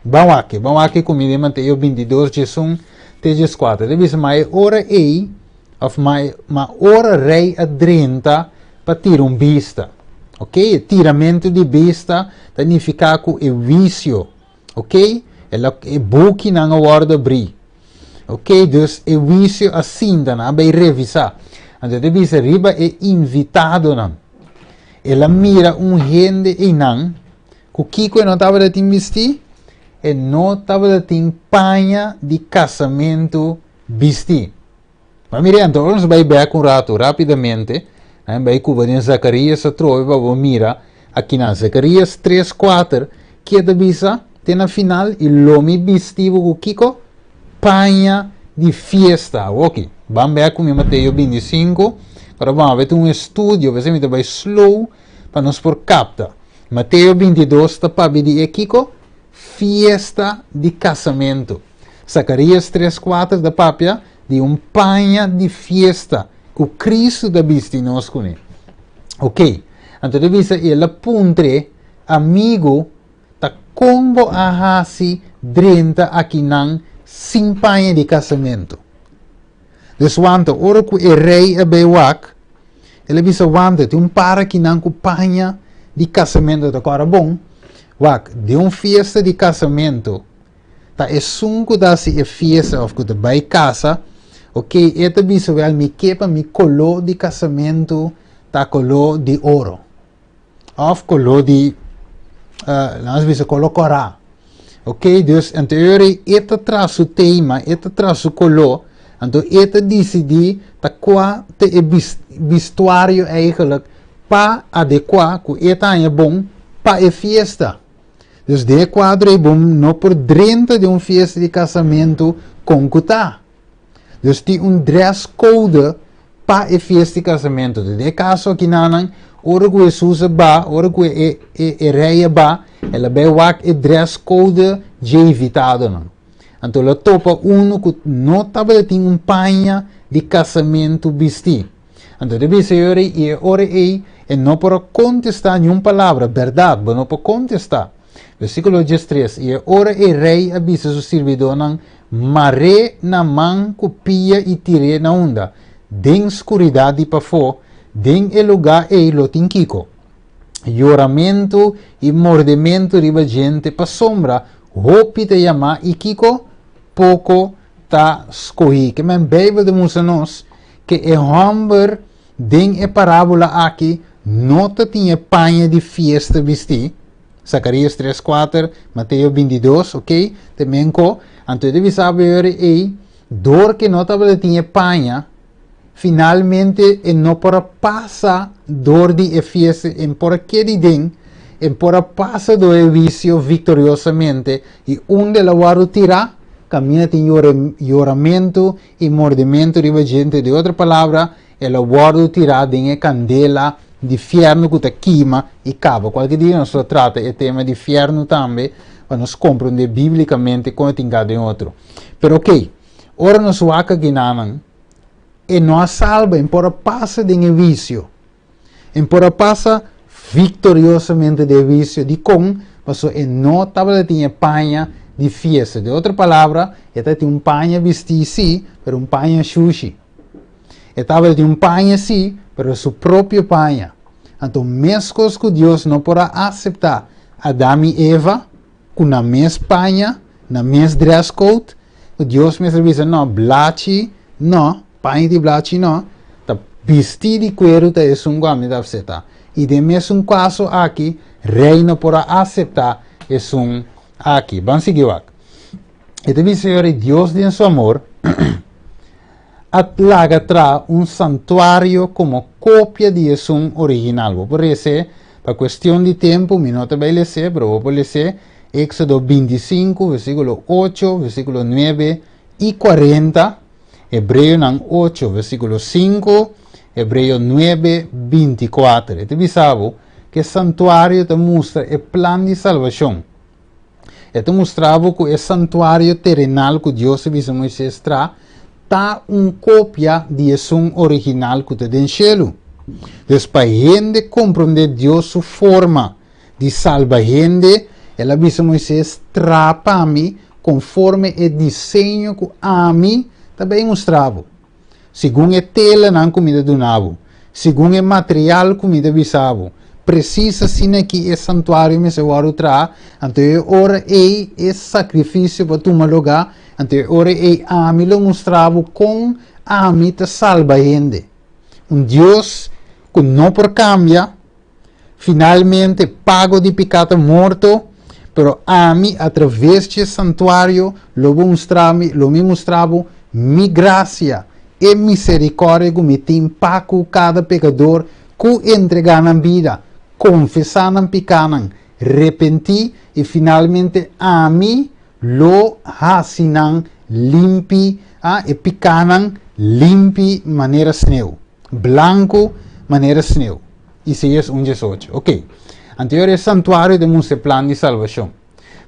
Vamos aqui comigo Mateus 22, 14. Deve ser mais hora aí, ou mais hora rei a 30 para tirar vista. Ok? Tiramento de vista significa que é vício. Ok? Ela é book na guarda abrir. Ok? Dus é vício assim, não vai revisar. Então, deve ser riba é invitado, não. Ela mira gente e não, que o Kiko não estava de vestir, e não estava de panha de casamento vestir. Mas mira, então, vamos vai ver um rato, rapidamente, vai cuba em Zacarias, a trova, vamos mirar, aqui na Zacarias 3:4, que é da visa, tem na final, e lomi vestivo com Kiko, panha de fiesta. Ok, vamos ver com Mateus 25, agora vamos ver um estudo, você me vai slow, para nos por capta. Mateus 22, está para pedir Kiko, fiesta de casamento. Zacarias 3:4, da papia, de panha de fiesta, que Cristo da viste nós com ele. Ok, então deve ser ele apuntre, amigo, tá como a hasi drenta aqui não sem panha de casamento. Dus want ora que o rei é bewak, ele visa want tem para que não com panha de casamento da cara bom, wak de fiesta de casamento, tá é sunco da se é fiesta of que da vai casa. Ok, esta visa wel me quepa mi color de casamento, tá color de ouro, of color de nós visa color corá. Ok, dus en teorie esta traz o tema, esta traz o color, Então, ele decidi qual é o vestuário eigenlijk para adequar que é bom para a festa. Dus de quadro é bom não por dentro de uma festa de casamento com cuta. Dus tem dress code para a festa de casamento. De caso aqui nanan, ora que Jesus ba, ora que é rei ba, ela vai wak dress code de evitado não. Então ela topa que não estava tem panha de casamento vestir. Então deve ser e ora e não para contestar nenhuma palavra, verdade, mas não para contestar. Versículo 13. E ora e rei avisa seu servidor não, maré na mão copia e tire na onda, den escuridade para fora, den el lugar e lo tinquico. Lloramento e mordimento riba gente para sombra, hopi te chama e kiko, pouco ta escorri. Que men Bíblia de nós que é hamber den e parábola aqui, nota tinha panha de festa vestir. Zacarias 3:4, Mateus 22, ok? Também co, então deve saber aí, dor que não estava tinha panha, finalmente não para passar dor de festa, em por aquele dia, em para passar do vício vitoriosamente, e onde ela vai tirar, caminha tem lloramento e mordimento de gente, de outra palavra, ela vai tirar de candela, de inferno que está queima e cava. Qualquer dia nós trata o tema de inferno também, para nós compreender biblicamente como tem cada outro. Pero ok, ora nós waka ginanan, e nós salva em por passa de vício, em por passa vitoriosamente de vício, de com, mas e não estava tinha panha de festa. De outra palavra, ele tinha panha vestir sim, pero panha sushi. Estava tinha panha sim, pero sua própria panha. Então, mesmo que Deus não poderá aceitar Adão e Eva com a mesma panha, na mesma dress code, Deus me diz, não, blachi, não, panha de blachi, não, tá vestir de cuero, tá é um gami da aceitar. E de mesmo caso aqui, rei não poderá aceitar é um aqui. Vamos seguir aqui. E deve ser Deus de seu amor, atlaga tra santuário como cópia de um original. Por isso, para questão de tempo, me não vai ler, mas vou ler Éxodo 25, versículo 8, versículo 9 e 40, Hebreu 8, versículo 5, Hebreu 9, 24. Te sabe que santuário te mostra o plano de salvação. Te mostrava que o santuário terrenal que Deus avisa Moisés tra está cópia de um original que está no céu. Então, para a gente compreender Deus sua forma de salvar a gente, ela avisa Moisés trapa a mim conforme o desenho que a mim também mostrava. Segundo a tela na comida do nabo, segundo o material que me avisava, precisa sim aqui é santuário me se vai tra, então ora é sacrifício para tomar lugar. Então, ora a mim lo mostrava com a mim te salva a gente. Deus que não por cambia, finalmente pago de pecado morto, pero a mim, através do santuário, lo me mostrava mi graça e misericórdia que me tem para cada pecador que entregar na vida, confessar na pecado, arrepentir e finalmente a mim, lo hasinan limpi e picanan limpi maneira sneu. Blanco maneira sneu. Isaías 1:18. Ok. Anterior é santuário de um plano de salvação.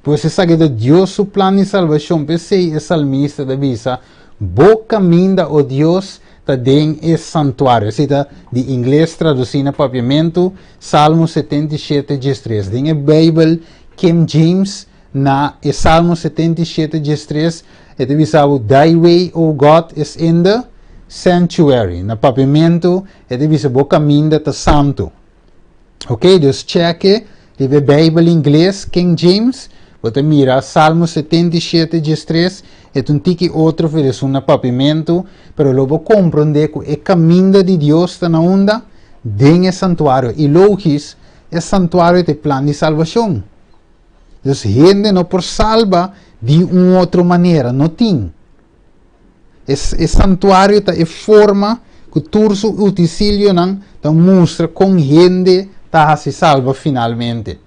Pois se sabe que Deus o plano de salvação, pensei é salmista da visa, boca minda o Deus ta den é santuário. Cita de inglês traduzindo papiamento, Salmo 77:3. Den é Bible King James na Salmo 77:3, e te visava, thy way, O God, is in the sanctuary. Na pavimento, e te visava, caminho da santo. Ok, dus cheque, e a Bíblia em inglês, King James, você mira Salmo 77:3, e um tique outro versão na pavimento, pero logo compreender que o caminho de Deus está na onda, den é santuário, e logis, é santuário de plano de salvação. Então, gente não por salva de uma outra maneira, não tem. santuário tá forma que turso utensilio não tá mostra com gente tá se salva finalmente.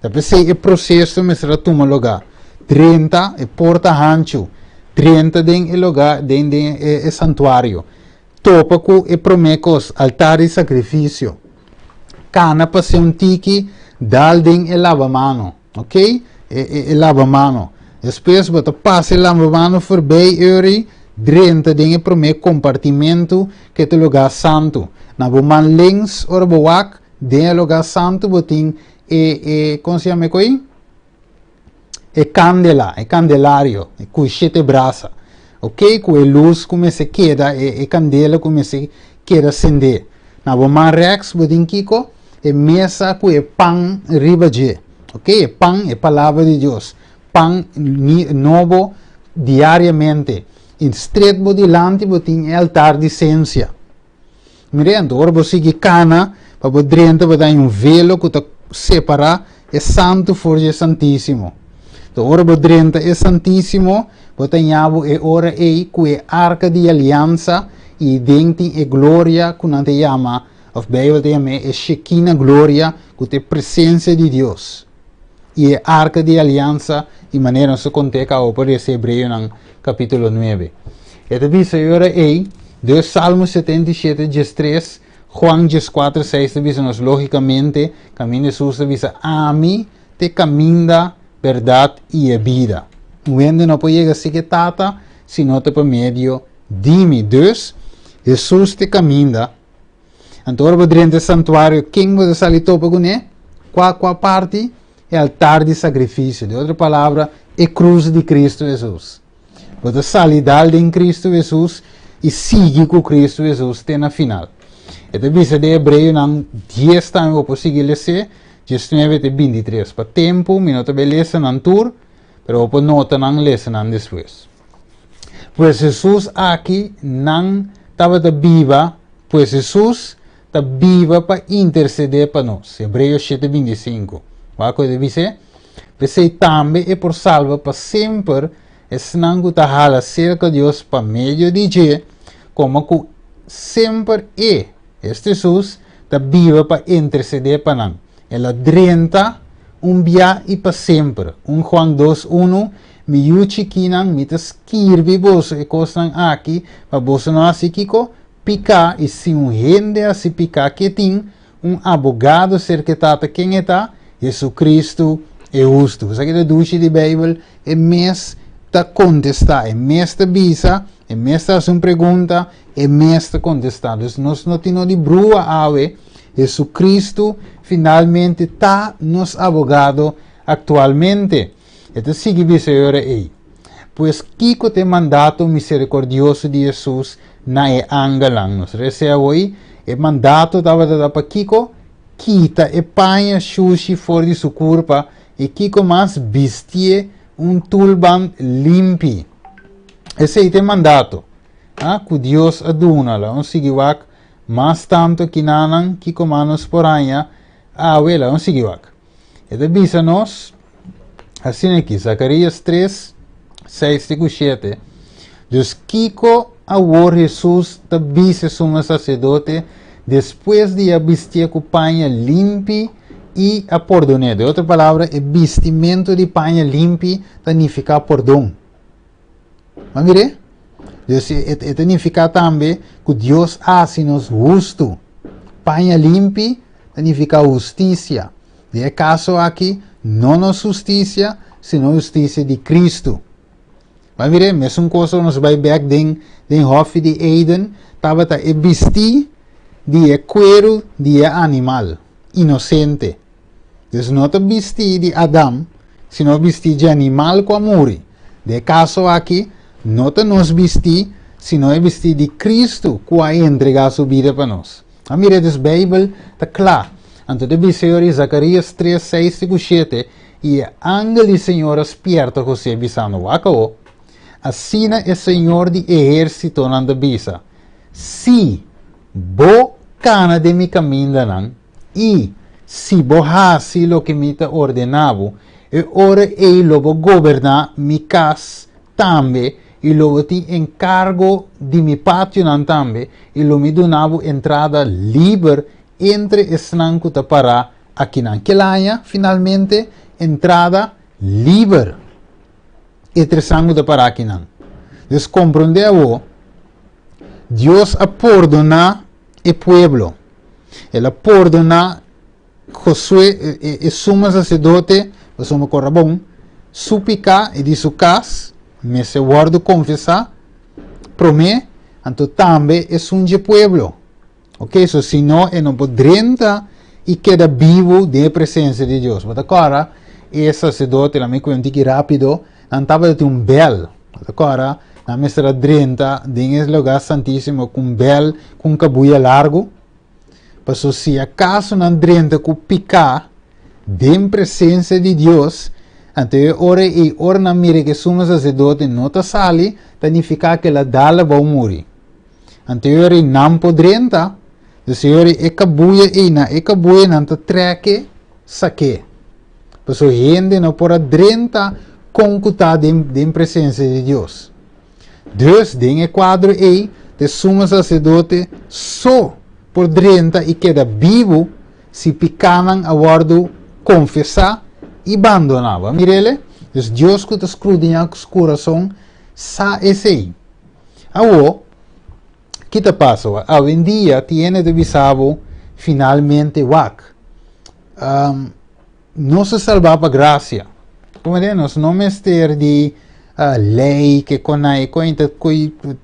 Depois é processo me será toma lugar. 30 é porta rancho, 30 den é lugar den é santuário. Topa com é promecos, altar de sacrifício. Cana para ser um tiki, dal den é lavamano, ok? É lavamano. Depois você passa o lavamano forbi uri, 30 den é promeco compartimento que é o lugar santo. Na boman links or boak, den é lugar santo, botin como se chama coi? É candela, é candelário, é com 7 brasa, ok? Com a luz como se queda, é candela como se queda acender. Na boman rex, botin kiko, é mesa com é pão riba de, ok? É pão é palavra de Deus, pão novo diariamente. Em estreito bo dilante botin é altar de ciência. Mirando, ora você que cana, para bo drenta bo dar um velo que tá separar é santo forje santíssimo. Então, ora bo drenta é santíssimo, bo tanhabo é ora que é arca de aliança e dentro é glória que não te chama, of Bible te chama é Shekinah glória, que é presença de Deus. E é arca de aliança de maneira se conteca ao por esse hebreu no capítulo 9. E visa ora de Salmos 77, 3, Juan 4, 6, visa nos logicamente, caminho de Jesus visa a mim te caminha verdade e a vida. Onde não pode chegar a tata, sino te por meio de mim. Dus, Jesus te caminha. Então, ora dentro do santuário, quem pode sair topo com ele? Qual parte? É altar de sacrifício. De outra palavra, é cruz de Cristo Jesus. Pode sair em Cristo Jesus e seguir com Cristo Jesus até na final. E te visa de Hebreu, não 10 anos eu posso seguir ler, 19 e 23. Para tempo, minuto beleza não tour, pero eu nota não ler não depois. Pois Jesus aqui não estava viva, pois Jesus está viva para interceder para nós. Hebreus 7, 25. Vai coisa dizer? Você também é por salva para sempre, é senão que está hala cerca de Deus para meio de dia, como que sempre é. Este Jesus está viva para interceder para nós. Ela drenta dia e para sempre. Juan 2, 1, me yuchi kinan, me te skirvi vos e costan aqui, para vos não assim kiko, picar e se gente assim picar que tem abogado cerca tata quem está, Jesus Cristo é justo. Você que deduz de Bíblia é mês da contestar, é mês da visa, é mês da sua pergunta, é mês da contestar. Nós não temos de brua ave, Jesus Cristo finalmente está nos abogado atualmente. Então sigue Senhor aí. Pois Kiko te mandato misericordioso de Jesus na é angalang. Nós recebemos hoje o mandato da para Kiko, quita e panha sushi fora de sua curva e Kiko mais vestir tulban limpi. Esse é o mandato. Que Deus aduna lá, sigiwak, mas tanto que nanan, Kiko manos poranha, lá, sigiwak. E avisa nós, assim aqui, Zacarias 3, 6, 7. Deus Kiko awor Jesus avisa sumo sacerdote, depois de vestir com panha limpi e a perdone. De outra palavra, é vestimento de panha limpi significa perdão. Mas mire, significa também que Deus hace-nos justo. Panha limpi significa justiça. De caso aqui, não é justiça, sino justiça de Cristo. Mas mire, mesma coisa nos vai back den hof de Eden, estava a vestir de cuero de animal, inocente. Então não é vestir de Adão, sino vestir de animal com amor. De caso aqui, não é nos vestir, sino é vestir de Cristo que vai entregar sua vida para nós. A mire, a Bíblia está clara. Então, o Senhor em Zacarias 3, 6 e 7, e a ángel do Senhor aspierta José bisano acabou. Assim é o Senhor de exército nanda bisa. Se bo cana de mi caminho nan, e se bo hasi lo que me ordenavo, e ora ele lo governa mi cas tambe, e lo ti encargo di mi patio nan tambe, e lo mi donavo entrada liber entre esnanco ta para aqui nan kelaya, finalmente, entrada liber entre sangue ta para aqui nan. Des compreendeu, Dios a perdona el pueblo. Él a perdona Josué e sumo sacerdote, o sumo corrabón, su pica e di su cas, me se guardo confessar, promé, anto tambe es un pueblo. Ok, so si no, non podrenta e queda vivo de presença de Deus. Mas agora, e sacerdote, la me conti rápido, andava de un bel. Agora, na mestra drenta, em lugar santíssimo, com bel, com cabuia largo. Passo se acaso não drenta com picar, de presença de Deus, então ora e ora na mire que sumo sacerdote não ta sali, significa que la dala vai morrer. Então ora não podrenta, então ora e cabuia não ta treque, saque. Passo gente não pode drenta concutar de presença de Deus. Dus, em quadro aí, de sumo sacerdote só por drenta e queda vivo se picavam a guardo confessar e abandonava. Mirele, dus Deus que te escrudinha com o coração, sa esse aí. Agora, que te passa? Hoje em dia, tiene de visavo finalmente wak. Não se salvava graça. Como nós não mester de lei que conai coi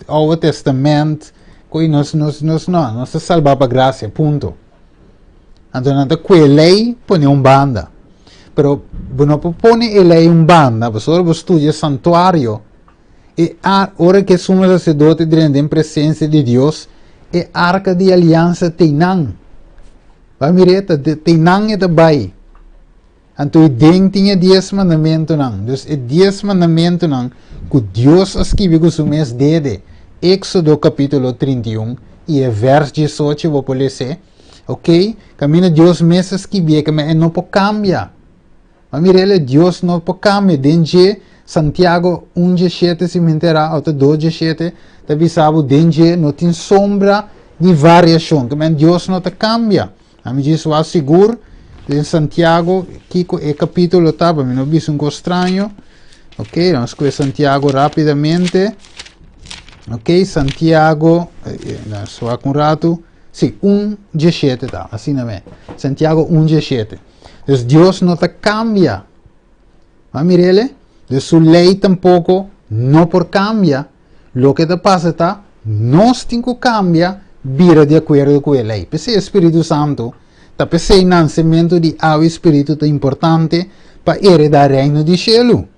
Old Testament coi não se salvava graça, ponto. Então quella lei põe banda. Pero não põe a lei banda, você estudia santuário e ora que somos sacerdote dentro da presença de Deus e arca de aliança teinan. Vai mireta teinan é dabai. Então, den tinha 10 mandamentos não. Então, é 10 mandamentos não que Deus escreveu com o mês dele. Éxodo capítulo 31 e é verso 18, vou poder ser. Ok? Caminho Deus mesmo escreveu que não pode cambiar. Mas mirele, Deus não pode cambiar. Dentro Santiago 1:7 se mentirá, ou 2:7, te avisava dentro não tem sombra de variação. Que Deus não te cambia. A mim diz, o seguro. In Santiago, Kiko e capitolo estava, mi ho visto un po' strano. Ok, vamos a Santiago rapidamente. Ok, Santiago, adesso un rato. Sì, 1:17 tá, assim não é. Santiago 1:17. Então, Deus não te cambia. Mas mirele, de sua lei tampouco não por cambia. Lo que te passa tá, nós temos que cambiar, vira de acordo com a lei. Porque o Espírito Santo tapi sei nascimento di água espírito é importante para heredar o reino de cielo.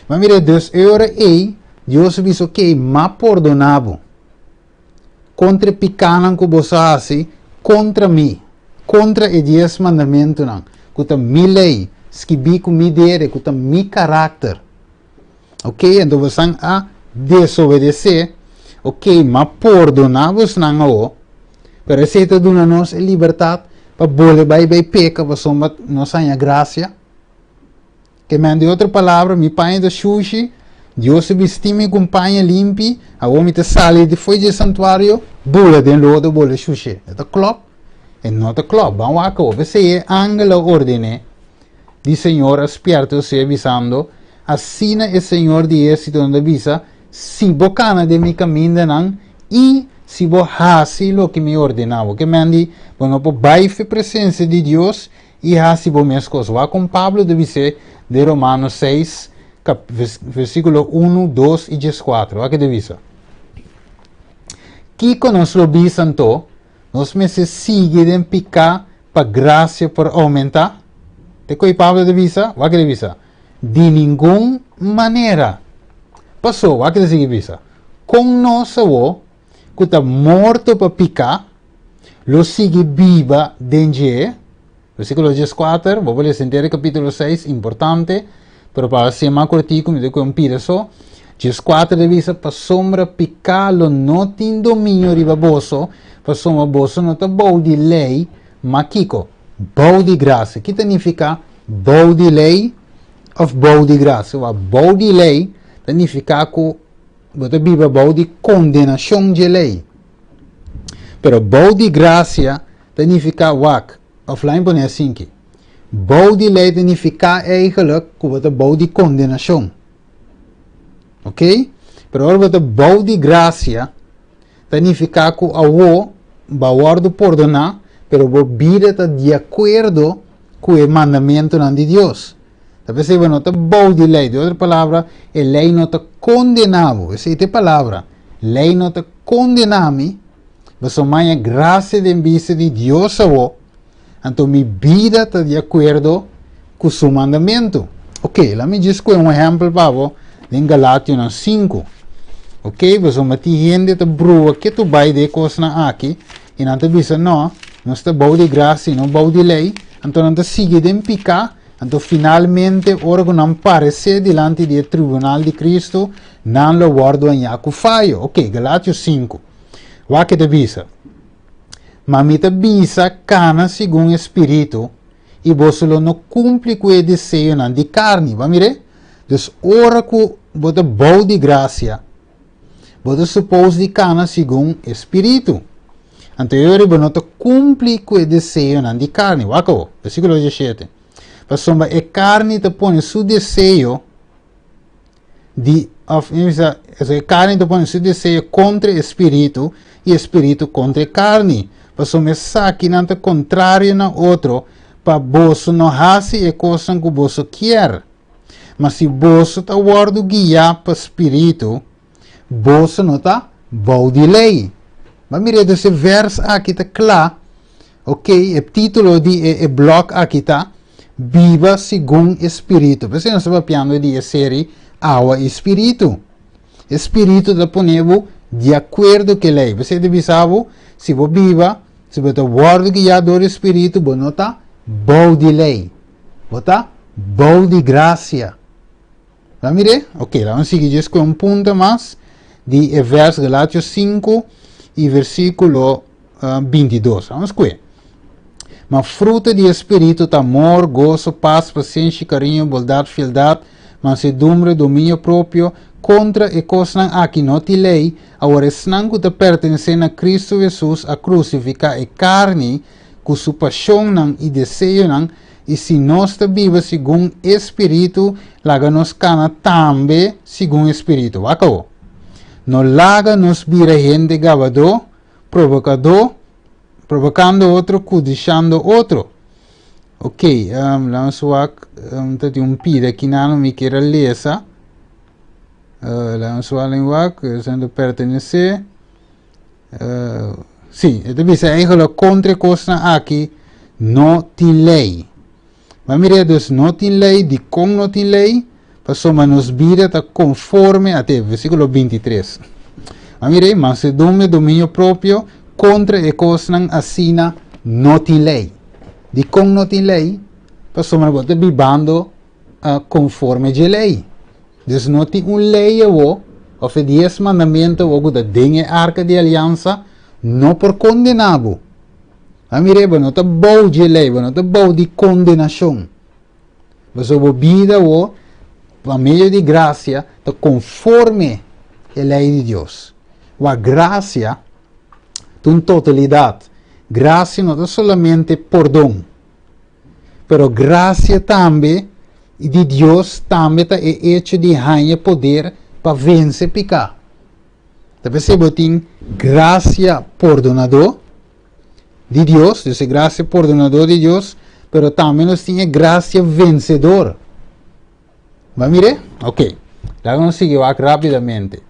Mas mire, Deus ora e Deus visto que ma perdonavo contra picanan que você faz contra mim, contra os 10 mandamentos não, contra minha lei, escrevi com minha dere, contra meu caráter. Ok, então você a desobedecer, ok, ma perdonavos não, pero se te dona nos liberdade para bole vai peca, para somar nossa graça. Que de outra palavra, mi pai da sushi, Deus se vestime com panha limpi, a homem te sale de foi de santuário, bole de lodo, bole sushi. É da club? É não da club. Vamos a que você é angela ordene, de Senhor, aspierto se avisando, assina o Senhor de êxito onde avisa, si bocana de mi caminho não, e se vou fazer o que me ordenava, que me andi, bueno, por baife presença de Deus e fazer as minhas coisas. Vá com Pablo deve ser de Romanos 6, versículo 1, 2 e 14. Vá que deve ser. Que quando nós lo bisanto, nós me se sigue de picar para graça por aumentar. Te coi Pablo deve ser, vá que deve ser. De nenhuma maneira. Passou, vá que deve ser. Com nossa que está morto para picar, lo sigue viva dentro. Versículo 14, vou ler sentir capítulo 6, importante, pero para ser mais curtico, me digo um pedaço. 14 divisa para sombra picar, lo não tem domínio riba bosso, para sombra bosso não está bom de lei, mas kiko, bom de graça. Que significa bom de lei ou bom de graça? Bom de lei significa que bota viva bau de condenação de lei. Pero bau de graça significa wak. Offline pone assim que. Bau de lei significa eigenlijk que bota bau de condenação. Ok? Pero agora bota bau de graça significa que awo bawardo perdonar, pero bo vida está de acordo com o mandamento de Deus. Talvez você não está bau de lei. De outra palavra, a lei não está condenado. Essa é a palavra. Lei não está condenado. Mas a graça de vista de Deus então minha vida está de acordo com o seu mandamento. Ok, lá me diz que um exemplo para você em Galátios 5. Ok, mas uma gente está brua que tu vai de coisa aqui e não te diz não está bau de graça e não bau de lei, então não te sigue de picar, então finalmente ora que não parece delante do tribunal de Cristo, não lo guardo em Jaco falho. Ok, Galátios 5. O que te avisa? Mas me te avisa cana segundo o Espírito e você não cumpre com o desejo de carne. Vamos ver? Então, ora que você bau de graça, você supôs de cana segundo o Espírito. Anterior, você não cumpre com o desejo de carne. O versículo 17. Mas a carne te põe seu desejo a carne te põe seu desejo contra o Espírito e o Espírito contra a carne. Mas o saque não é contrário na outro, para você não fazer a coisa que você quer. Mas se você está guardando guiar para o Espírito, você não está bau de lei. Mas mire, esse verso aqui está claro. Ok, o título de bloco aqui está Viva segundo o Espírito. Você não está falando de série Água e Espírito. Espírito está pondo de acordo com a lei. Você deve saber, se você viva, se você está guardando guiado do Espírito, você não está bau de lei. Você está bau de graça. Vamos ver? Ok, vamos seguir com um ponto mais de verso Galátios 5 e versículo 22. Vamos ver. Mas fruto do Espírito é amor, gozo, paz, paciência, carinho, bondade, fialdade, mansedumbre, domínio próprio. Contra a coisa aqui não tem lei, agora senão que pertence a Cristo Jesus a crucificar a carne, com sua paixão e desejo, e se nós vivemos segundo o Espírito, laga nos cana também segundo o Espírito. Acabou. Não laga nos vira gente gabador, provocando outro, codiciando outro. Ok, vamos ver um pida aqui não me queira ler. Vamos ver, sendo pertencer. Sim, então diz eigenlijk contra coisa aqui não tem lei. Mas mire, não tem lei, de como não tem lei, passou a nos vida está conforme até versículo 23. Mas mire, mansedumbre, domínio próprio, contra a coisa assim não tem lei. De como não tem lei, passou a botar vivendo conforme a lei. Dus não tem lei ou 10 mandamentos ou da dengue arca de aliança não por condenado. A mireba não está bom de lei, não está bom de condenação. Mas a vida ou a meio de graça está conforme a lei de Deus. A graça tem totalidade. Graça não é solamente perdão, pero graça também de Deus também é hecho de ganhar poder para vencer pecado. Talvez você tem graça perdonador de Deus, essa graça perdonador de Deus, pero também nós temos graça vencedor. Vamos ver? Ok. Vamos seguir rapidamente.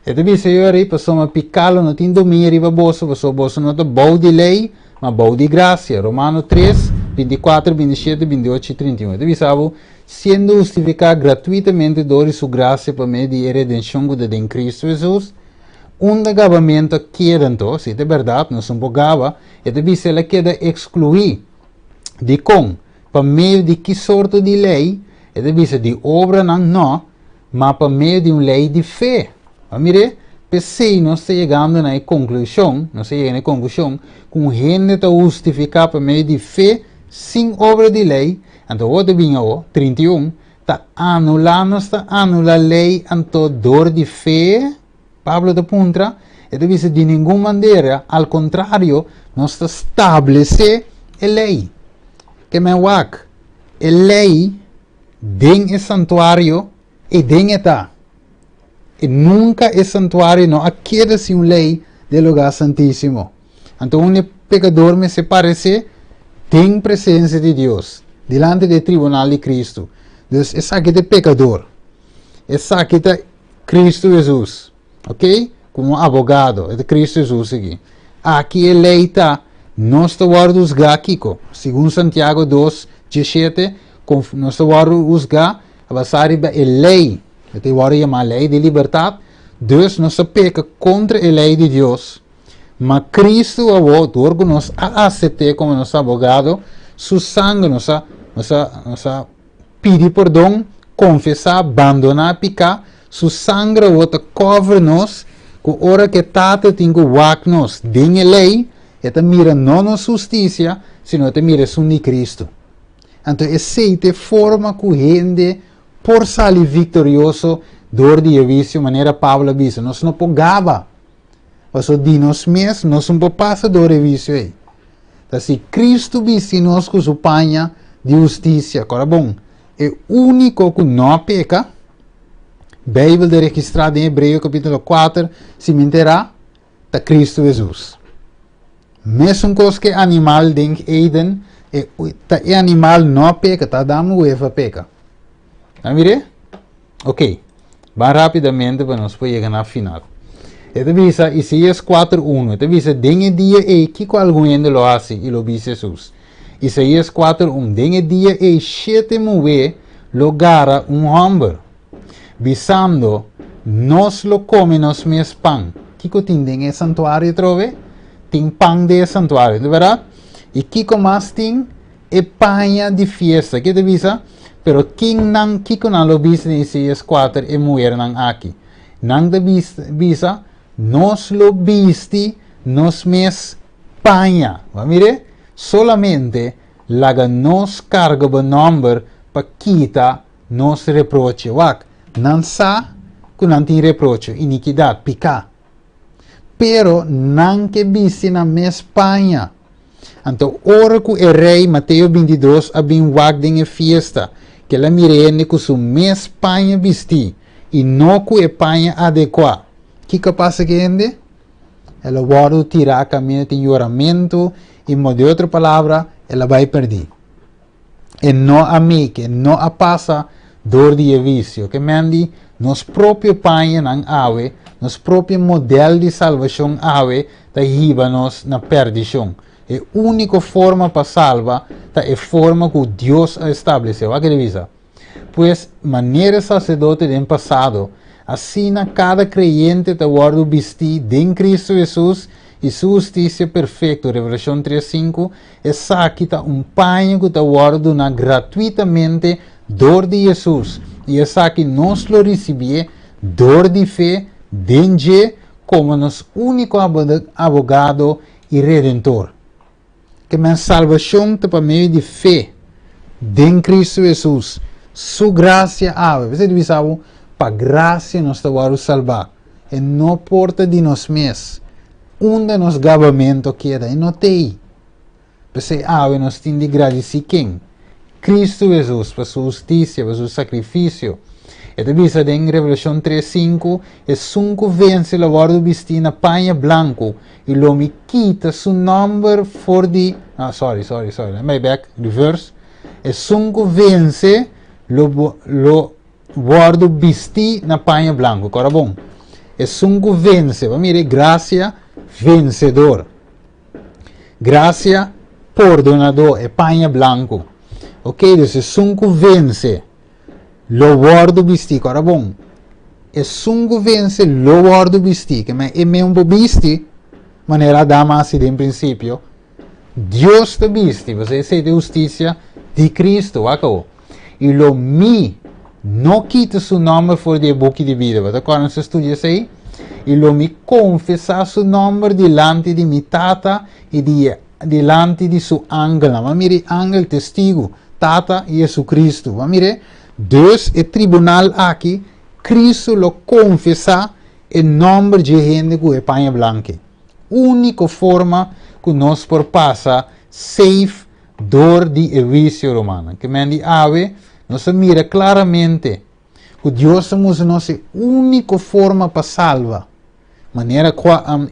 Então, se eu aí passou uma picala, não tem domínio riba bolso, você não está bom de lei, mas bom de graça. Romano 3, 24, 27, 28 e 31. Então, sabe, sendo justificado gratuitamente por sua graça para meio de redenção de em Cristo Jesus, gabamento queda então, se é verdade, não são bogava, então, ela queda excluir de com, para meio de que sorte de lei, então, de obra não, mas para meio de uma lei de fé. Mire, pensei, não está chegando na conclusão, com gente está justificado por meio de fé, sem obra de lei, então, outro vinha, 31, está anula lei anto dor de fé, Pablo da puntra, e dice de ninguna manera, al contrario, nos establece a lei. Que me wak, a lei den el santuario e den eta. E nunca el santuario no adquiere sin lei del lugar santísimo. Entonces un pecador me se parece, ten presencia de Dios, delante del tribunal de Cristo. Entonces, esa que es pecador. Esa que es Cristo Jesús. ¿Ok? Como abogado de Cristo Jesús aquí. Aquí a lei está, no está guardo juzgar, Kiko. Según Santiago 2, 17, no está guardo juzgar, a basar a lei. Te guardo llamar lei de libertad. Dus no se peca contra a lei de Dios. Mas Cristo, a nos acepte como nosso abogado, su sangue nos pide perdão, confessar, abandonar, picar, su sangue vota cobre nos, com hora que tata tem que wak nos, den a lei, eta mira não nos justiça, sino eta mira sun de Cristo. Então, essa forma que gente por sair vitorioso dor de vício, maneira Pablo diz, nós não pagava. Mas o dinos mesmo, nós não passa dor de vício aí. Então, se Cristo disse nós com sua panha de justiça, agora bom, é o único que não peca, Bíblia registrada em Hebreu capítulo 4, se mentirá, está Cristo Jesus. Mesmo coisa que animal denk Eden, é animal não peca, está dando Eva peca. Tá mire? Ok, vai rapidamente para nós poder chegar ao final. Este dice Isaías 4.1, este dice, den el día que alguien lo hace, y lo dice Jesús. Isaías 4.1, den el día 7 mueve lo gara un hombre, visando, nos lo come, nos mes pan. Kiko tinden el santuario trove, tin pan de santuario, ¿de verdad? Y kiko más tin, e paña de fiesta, ¿qué te dice? Pero kiko nan lo dice en Isaías 4, e mujer nan aquí. Nan de visa, nos lo viste, nos mes paña. Mire, solamente la que nos carga el nombre para quitar nos reproche. Wak, nan sa que nan tiene reproche, iniquidad, pica. Pero nan que viste na mes paña. Então, ora que o rei Mateus 22 a bem wak de fiesta, que la mirene com su mes paña vesti, e não com a paña adequada. O que passa que ende? Ela vai tirar caminho de juramento e, de outra palavra, ela vai perder. E não a mim, que não a passa dor de vício. Que mandi, nos próprio pai não ave, nos próprio modelo de salvação ave, da riba-nos na perdição. É a única forma para salvar, é a forma que Deus estabeleceu. Aqui divisa. Pois, maneira sacerdote do passado, assim cada creyente te guarda vestir em Cristo Jesus e sua justiça perfeita. Revelação 3.5. Essa quita paño que te guarda gratuitamente dor de Jesus. E essa que nos lo recebe dor de fé, dengue, como nosso único abogado e redentor. Que minha salvação te para meio de fé em Cristo Jesus. Sua graça você deve saber, para graça nos te salvar. E não porta de nós mesmos. Onde nos gabamento queda, e não tem. Porque nos tem de agradecer quem? Cristo Jesus, para sua justiça, para seu sacrifício. E te diz em Revelação 3.5, e sunco vence la guardo vestir na paña blanco, e lo me quita su number for the... sorry, my back, reverse. E sunco vence, lo guardo vestir na paña blanco, agora bom. E sunco vence, vamos ver, graça vencedor. Graça perdonador, e paña blanco. Ok, então sunco vence. Lo guardo visti, agora bom. E sungo vence lo guardo visti, que é mesmo visti, maneira dama assim em princípio. Deus te visti, você é de justiça de Cristo, acabou. E lo mi não quita seu nome fora do book de vida, você quando você estuda isso aí? E lo mi confessa seu nome delante de mi tata e delante de seu ángel. Mas mire, ángel testigo, tata e Jesus Cristo. Mas mire, Dus el tribunal aquí, Cristo lo confesa en nombre de gente que es paña blanca. Única forma que nos pasa safe door de vicio romana. Que me di ave, nos mira claramente que Dios nos única forma para salvar. Manera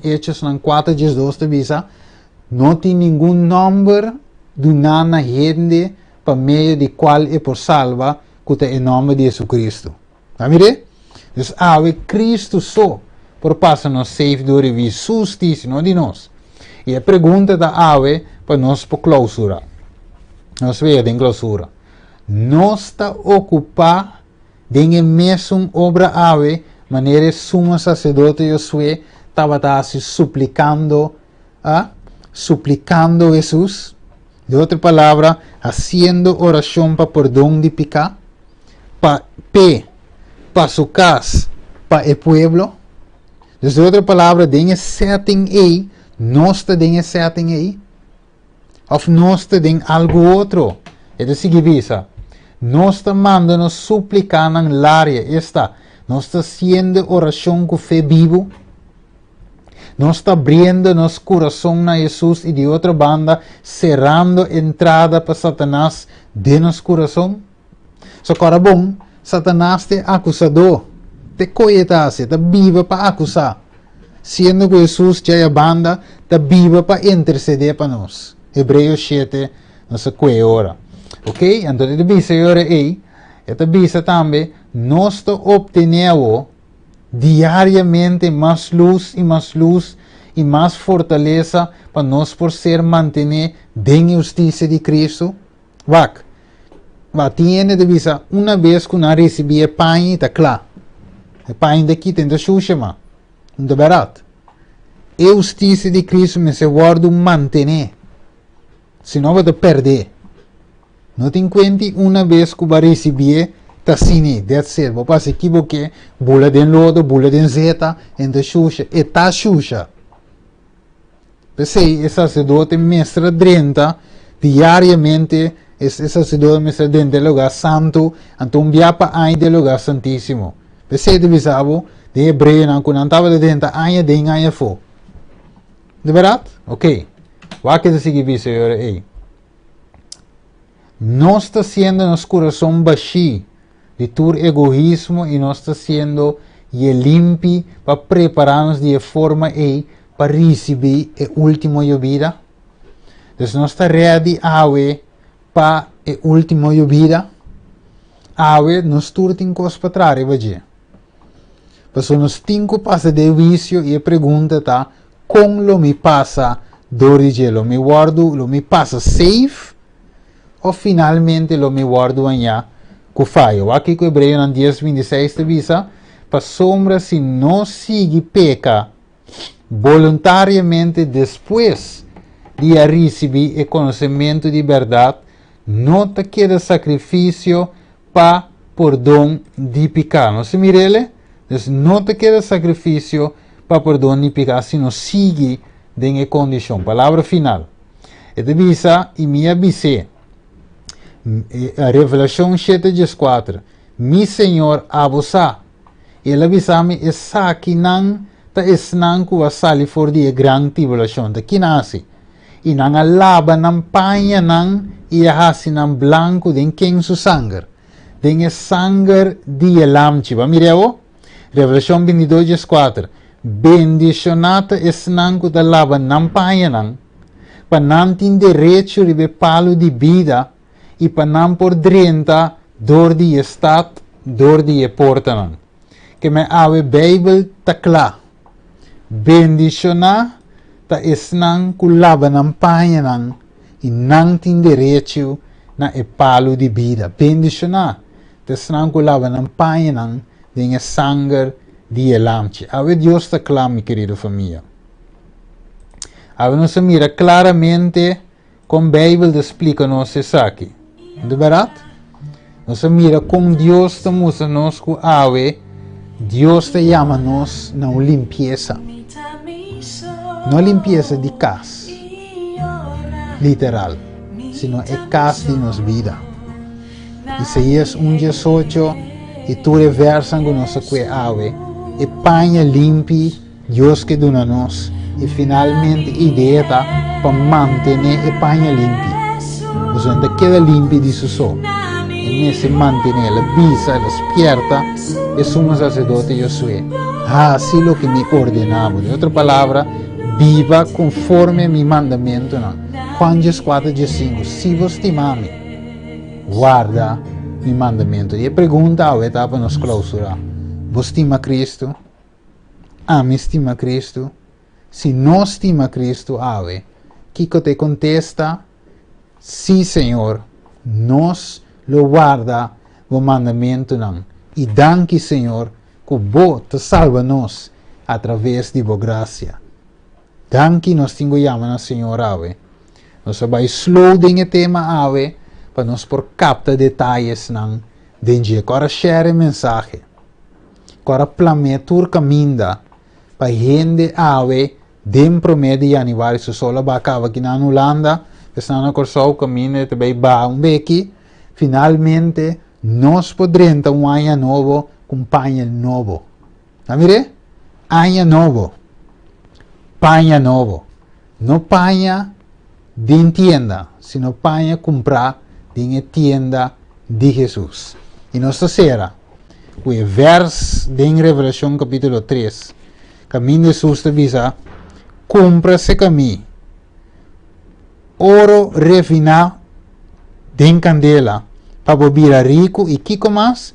hechos en 4:2 de visa, no tiene ningún nombre de una gente para medio de cual es por salva, que es el nombre de Jesucristo. ¿Mire? Dus ave Cristo so por pasarnos safe door de justicia, no de nos. Y la pregunta da ave para nos por clausura. Nos vea en clausura. No está ocupado en el mesmo obra ave, manera sumo sacerdote Josué estaba suplicando, suplicando Jesús. De otra palabra, haciendo oración para perdón de pecado, para su casa, para el pueblo. Dus de otra palabra, en setting ahí, no está en setting ahí, of no está en algo otro. Es decir, visa, no está mandando suplicar en el área, no está haciendo oración con fe vivo, no está abriendo nuestro corazón a Jesús y de otra banda cerrando entrada para Satanás de nuestro corazón. So, carabón, Satanás te acusador, te coyetase, te viva para acusar, siendo que Jesús ya banda, te viva para interceder para nos. Hebreos 7, no sé qué hora. Ok, entonces te dice ahora ahí, te dice también, nos obtenemos diariamente más luz y más fortaleza para nos por ser mantener en justicia de Cristo. Va tiene de visa una vez que una recibí el pan y está claro. El pan de aquí tiene sushima, de verdad. La justicia de Cristo me se guarda mantener, si no va a perder. No te encuentres una vez que va a recibir tassini, that's it. Vou se equivoquei, bula de lodo, bula de zeta, en de xuxa, e tá xuxa. Pensei, esse sacerdote mestra drenta, diariamente, esse sacerdote mestra drenta do lugar santo, então viapa aí do lugar santíssimo. Pensei de bisabo, de hebreu, não, quando estava de dentro, aí de aí fo. De verdade? Ok. Vai que seguir isso agora aí. No está siendo nuestro corazón baixo de tu egoísmo y no está siendo limpio para prepararnos de forma para recibir el último vida. Entonces no está ready para el último vida. Nos turtin cosas para atrás, vaje. Pues nos 5 pasos de vicio y pregunta está, ¿cómo lo me pasa dor de lo me guardo, lo me pasa safe? O finalmente lo me guardo allá que fallo. Aqui que o Hebreu en 10:26 te visa, para sombra si no sigue peca voluntariamente después de recibir el conocimiento de verdad, no te queda sacrificio para perdón de pecado. ¿No se mirele? Entonces no te queda sacrificio para perdón de pecado, sino sigue en la condición. Palabra final. Te visa y me avisé. A Revelação 7:4. Mi Senhor abusa. Ele avisa-me essa que não ta esnan ku asali for die gran tribulação ta kinasi. E não alaba não panha não e hasi não blanco den quem su sangue. Den sangue de lamchi. Va mireu? Revelação 22:4. Bendicionata esnan ku ta laba não panha não. Pa não tem direito de palo de vida. E para não por 30 dor de estado, dor de porta não. Que me ave Bíblia tá claro. Bendicionar tá esnan culaba não panha não e não tem direito na palo de vida. Bendicionar tá esnan culaba não panha não de sangue de lamche. Ave Deus tá claro, mi querido família. Ave nos mira claramente com a Bíblia explica-nos isso aqui. De verdade? Nos mira como Deus te muestra nos que ave, Deus te llama nos na limpieza. No limpieza de casa, literal, sino é casa de nos vida. Isaías 1:18, e tu reversan con nossa que ave, e panha limpi, Deus que dona nós, e finalmente ideia para manter e panha limpi. Bisogna queda limpi di só. E nesse mantenere la visa, la spierta, e sumo sacerdote Josué. Así lo que me ordenaba. De otra palabra, viva conforme a mi mandamento. No? Juan 4:5. Si vos estimame, guarda mi mandamento. E pergunta a etapa nos clausura. Vos estima Cristo? Me estima Cristo? Se não estima Cristo, ave, Kiko te contesta, sim, Senhor, nós lo guarda o mandamento não. E danke, Senhor, que Bo te salva nós através de Bo graça. Danke, nós tingo na Senhor, ave. Nós vai slow dinge tema, ave, para nós por capta detalhes não. Denje, agora share mensagem. Agora planetur caminda. Para gente ave, dentro de januari, se solo bacava aqui na Holanda, estão corso caminho também ba bequi, finalmente nós podemos ter ano novo com panha novo. Tá mire? Ano novo. Panha novo. Não panha de tienda, sino panha comprar de tienda de Jesus. E nossa será, o verso de Revelação capítulo 3, caminho de Jesus te visa, compra-se caminho, ouro refinado de candela, para bobir rico e kiko mais,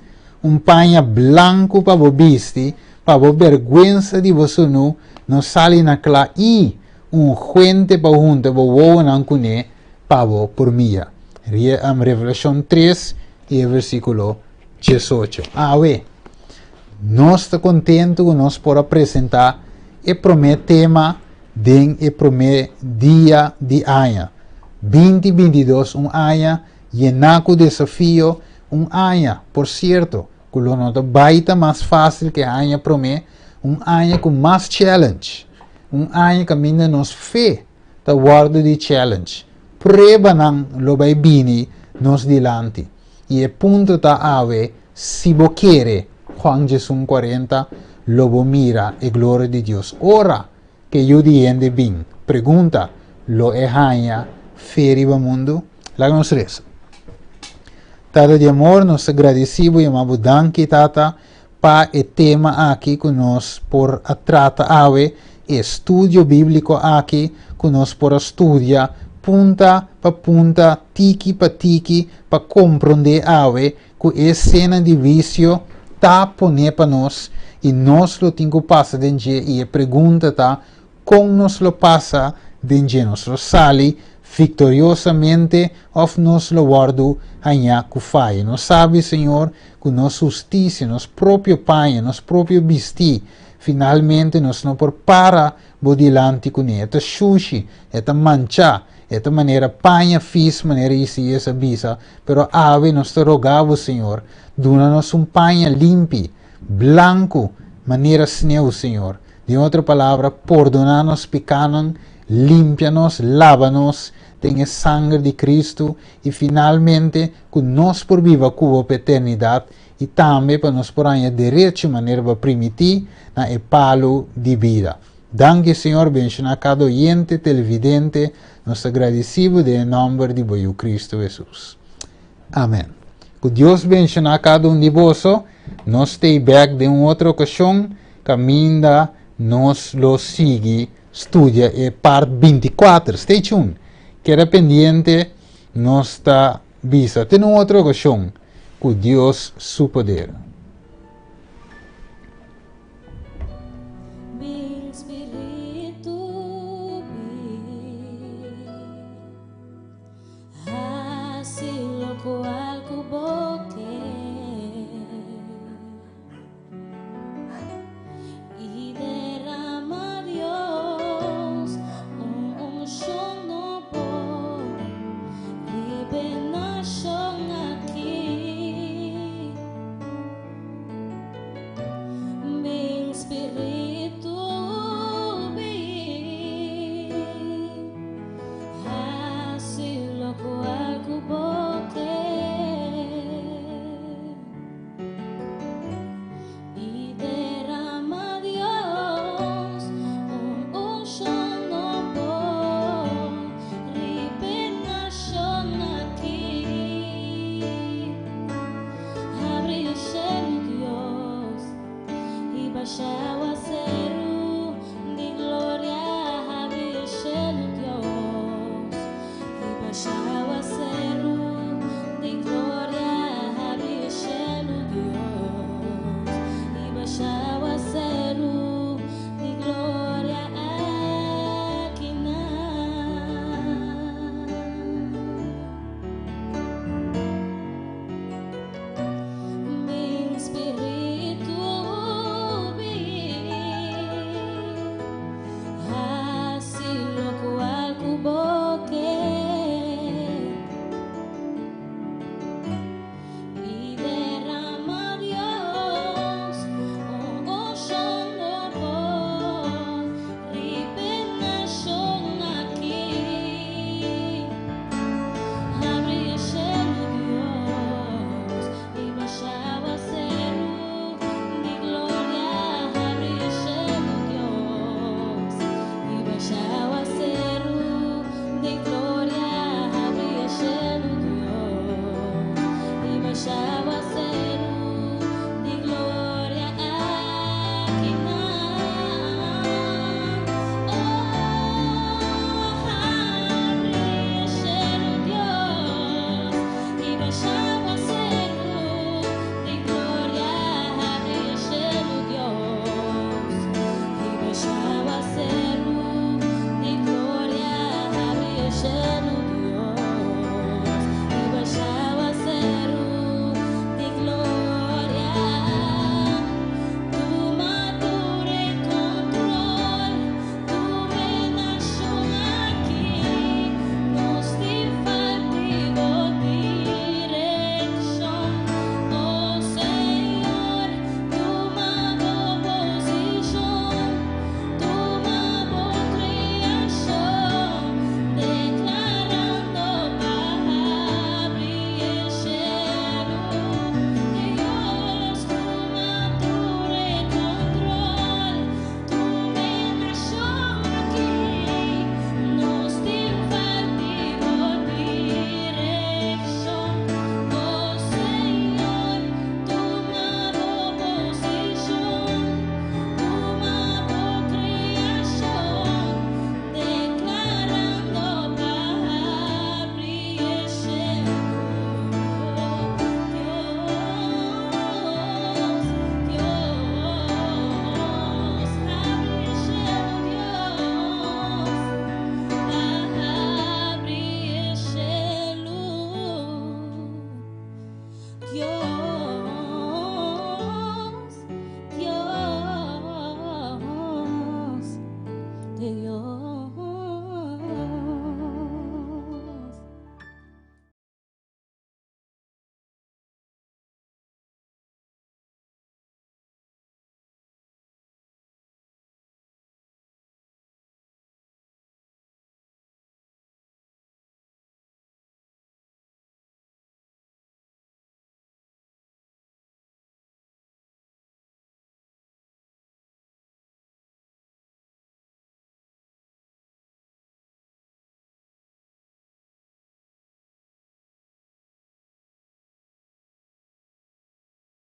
panha branco para bobisti, para vergüenza de você não sale na clá e gente para junta, para o não cune, para por mia. Revelação 3 e versículo 18. Nós estamos contentes que nós podemos apresentar e prometer tema e prometer dia de ano. 2022, ano lleno de desafio, ano, por certo, que lo nota baita mais fácil que ano promete, ano com mais challenge, ano que ainda nos fé, da guarda de challenge. Preba não lo vai bini nos dilante. E é ponto da ave, se vo quer, Juan Jesus 40, lo mira e glória de Deus. Ora que eu diende bem. Pergunta, lo é rainha, feri o mundo? Lá nos reza. Tata de amor, nós agradecemos e amamos danke, tata, para o tema aqui que nós por a trata ave, estudo bíblico aqui que nós por estudar punta para punta, tiki para tiki, para compreender ave, que é cena de vício, tá poner para nós, e nós lo tingo passa dentro, e a pergunta tá, como nós lo passa dentro, nós lo sali victoriosamente, ou nós lo guardo anha que faz. Nós sabe, Senhor, que nossa justiça, nosso próprio Pai, nosso próprio vestir, finalmente nós não por para bodilante com ele, esta sushi, esta mancha, esta maneira panha fiz, maneira isi essa bisa, pero ave nós te rogava, Senhor, dona-nos panha limpi, blanco, maneira sneu, Senhor. De outra palavra, perdonar-nos pecados, limpia-nos, lava-nos, tem sangue de Cristo e finalmente que nós por viva com a eternidade e também para nós por aí direito maneira para permitir na palo de vida. Danke, Senhor, bendiga a cada oyente, televidente, nós agradecemos em nome de Cristo Jesus. Amém. Que Deus bendiga a cada de vós, nós stay back de outra ocasião, caminha, nós lo sigue, estudia e parte 24, stay tuned. Queda pendiente, nós está visa. Tem outra ocasião, com Deus, su poder.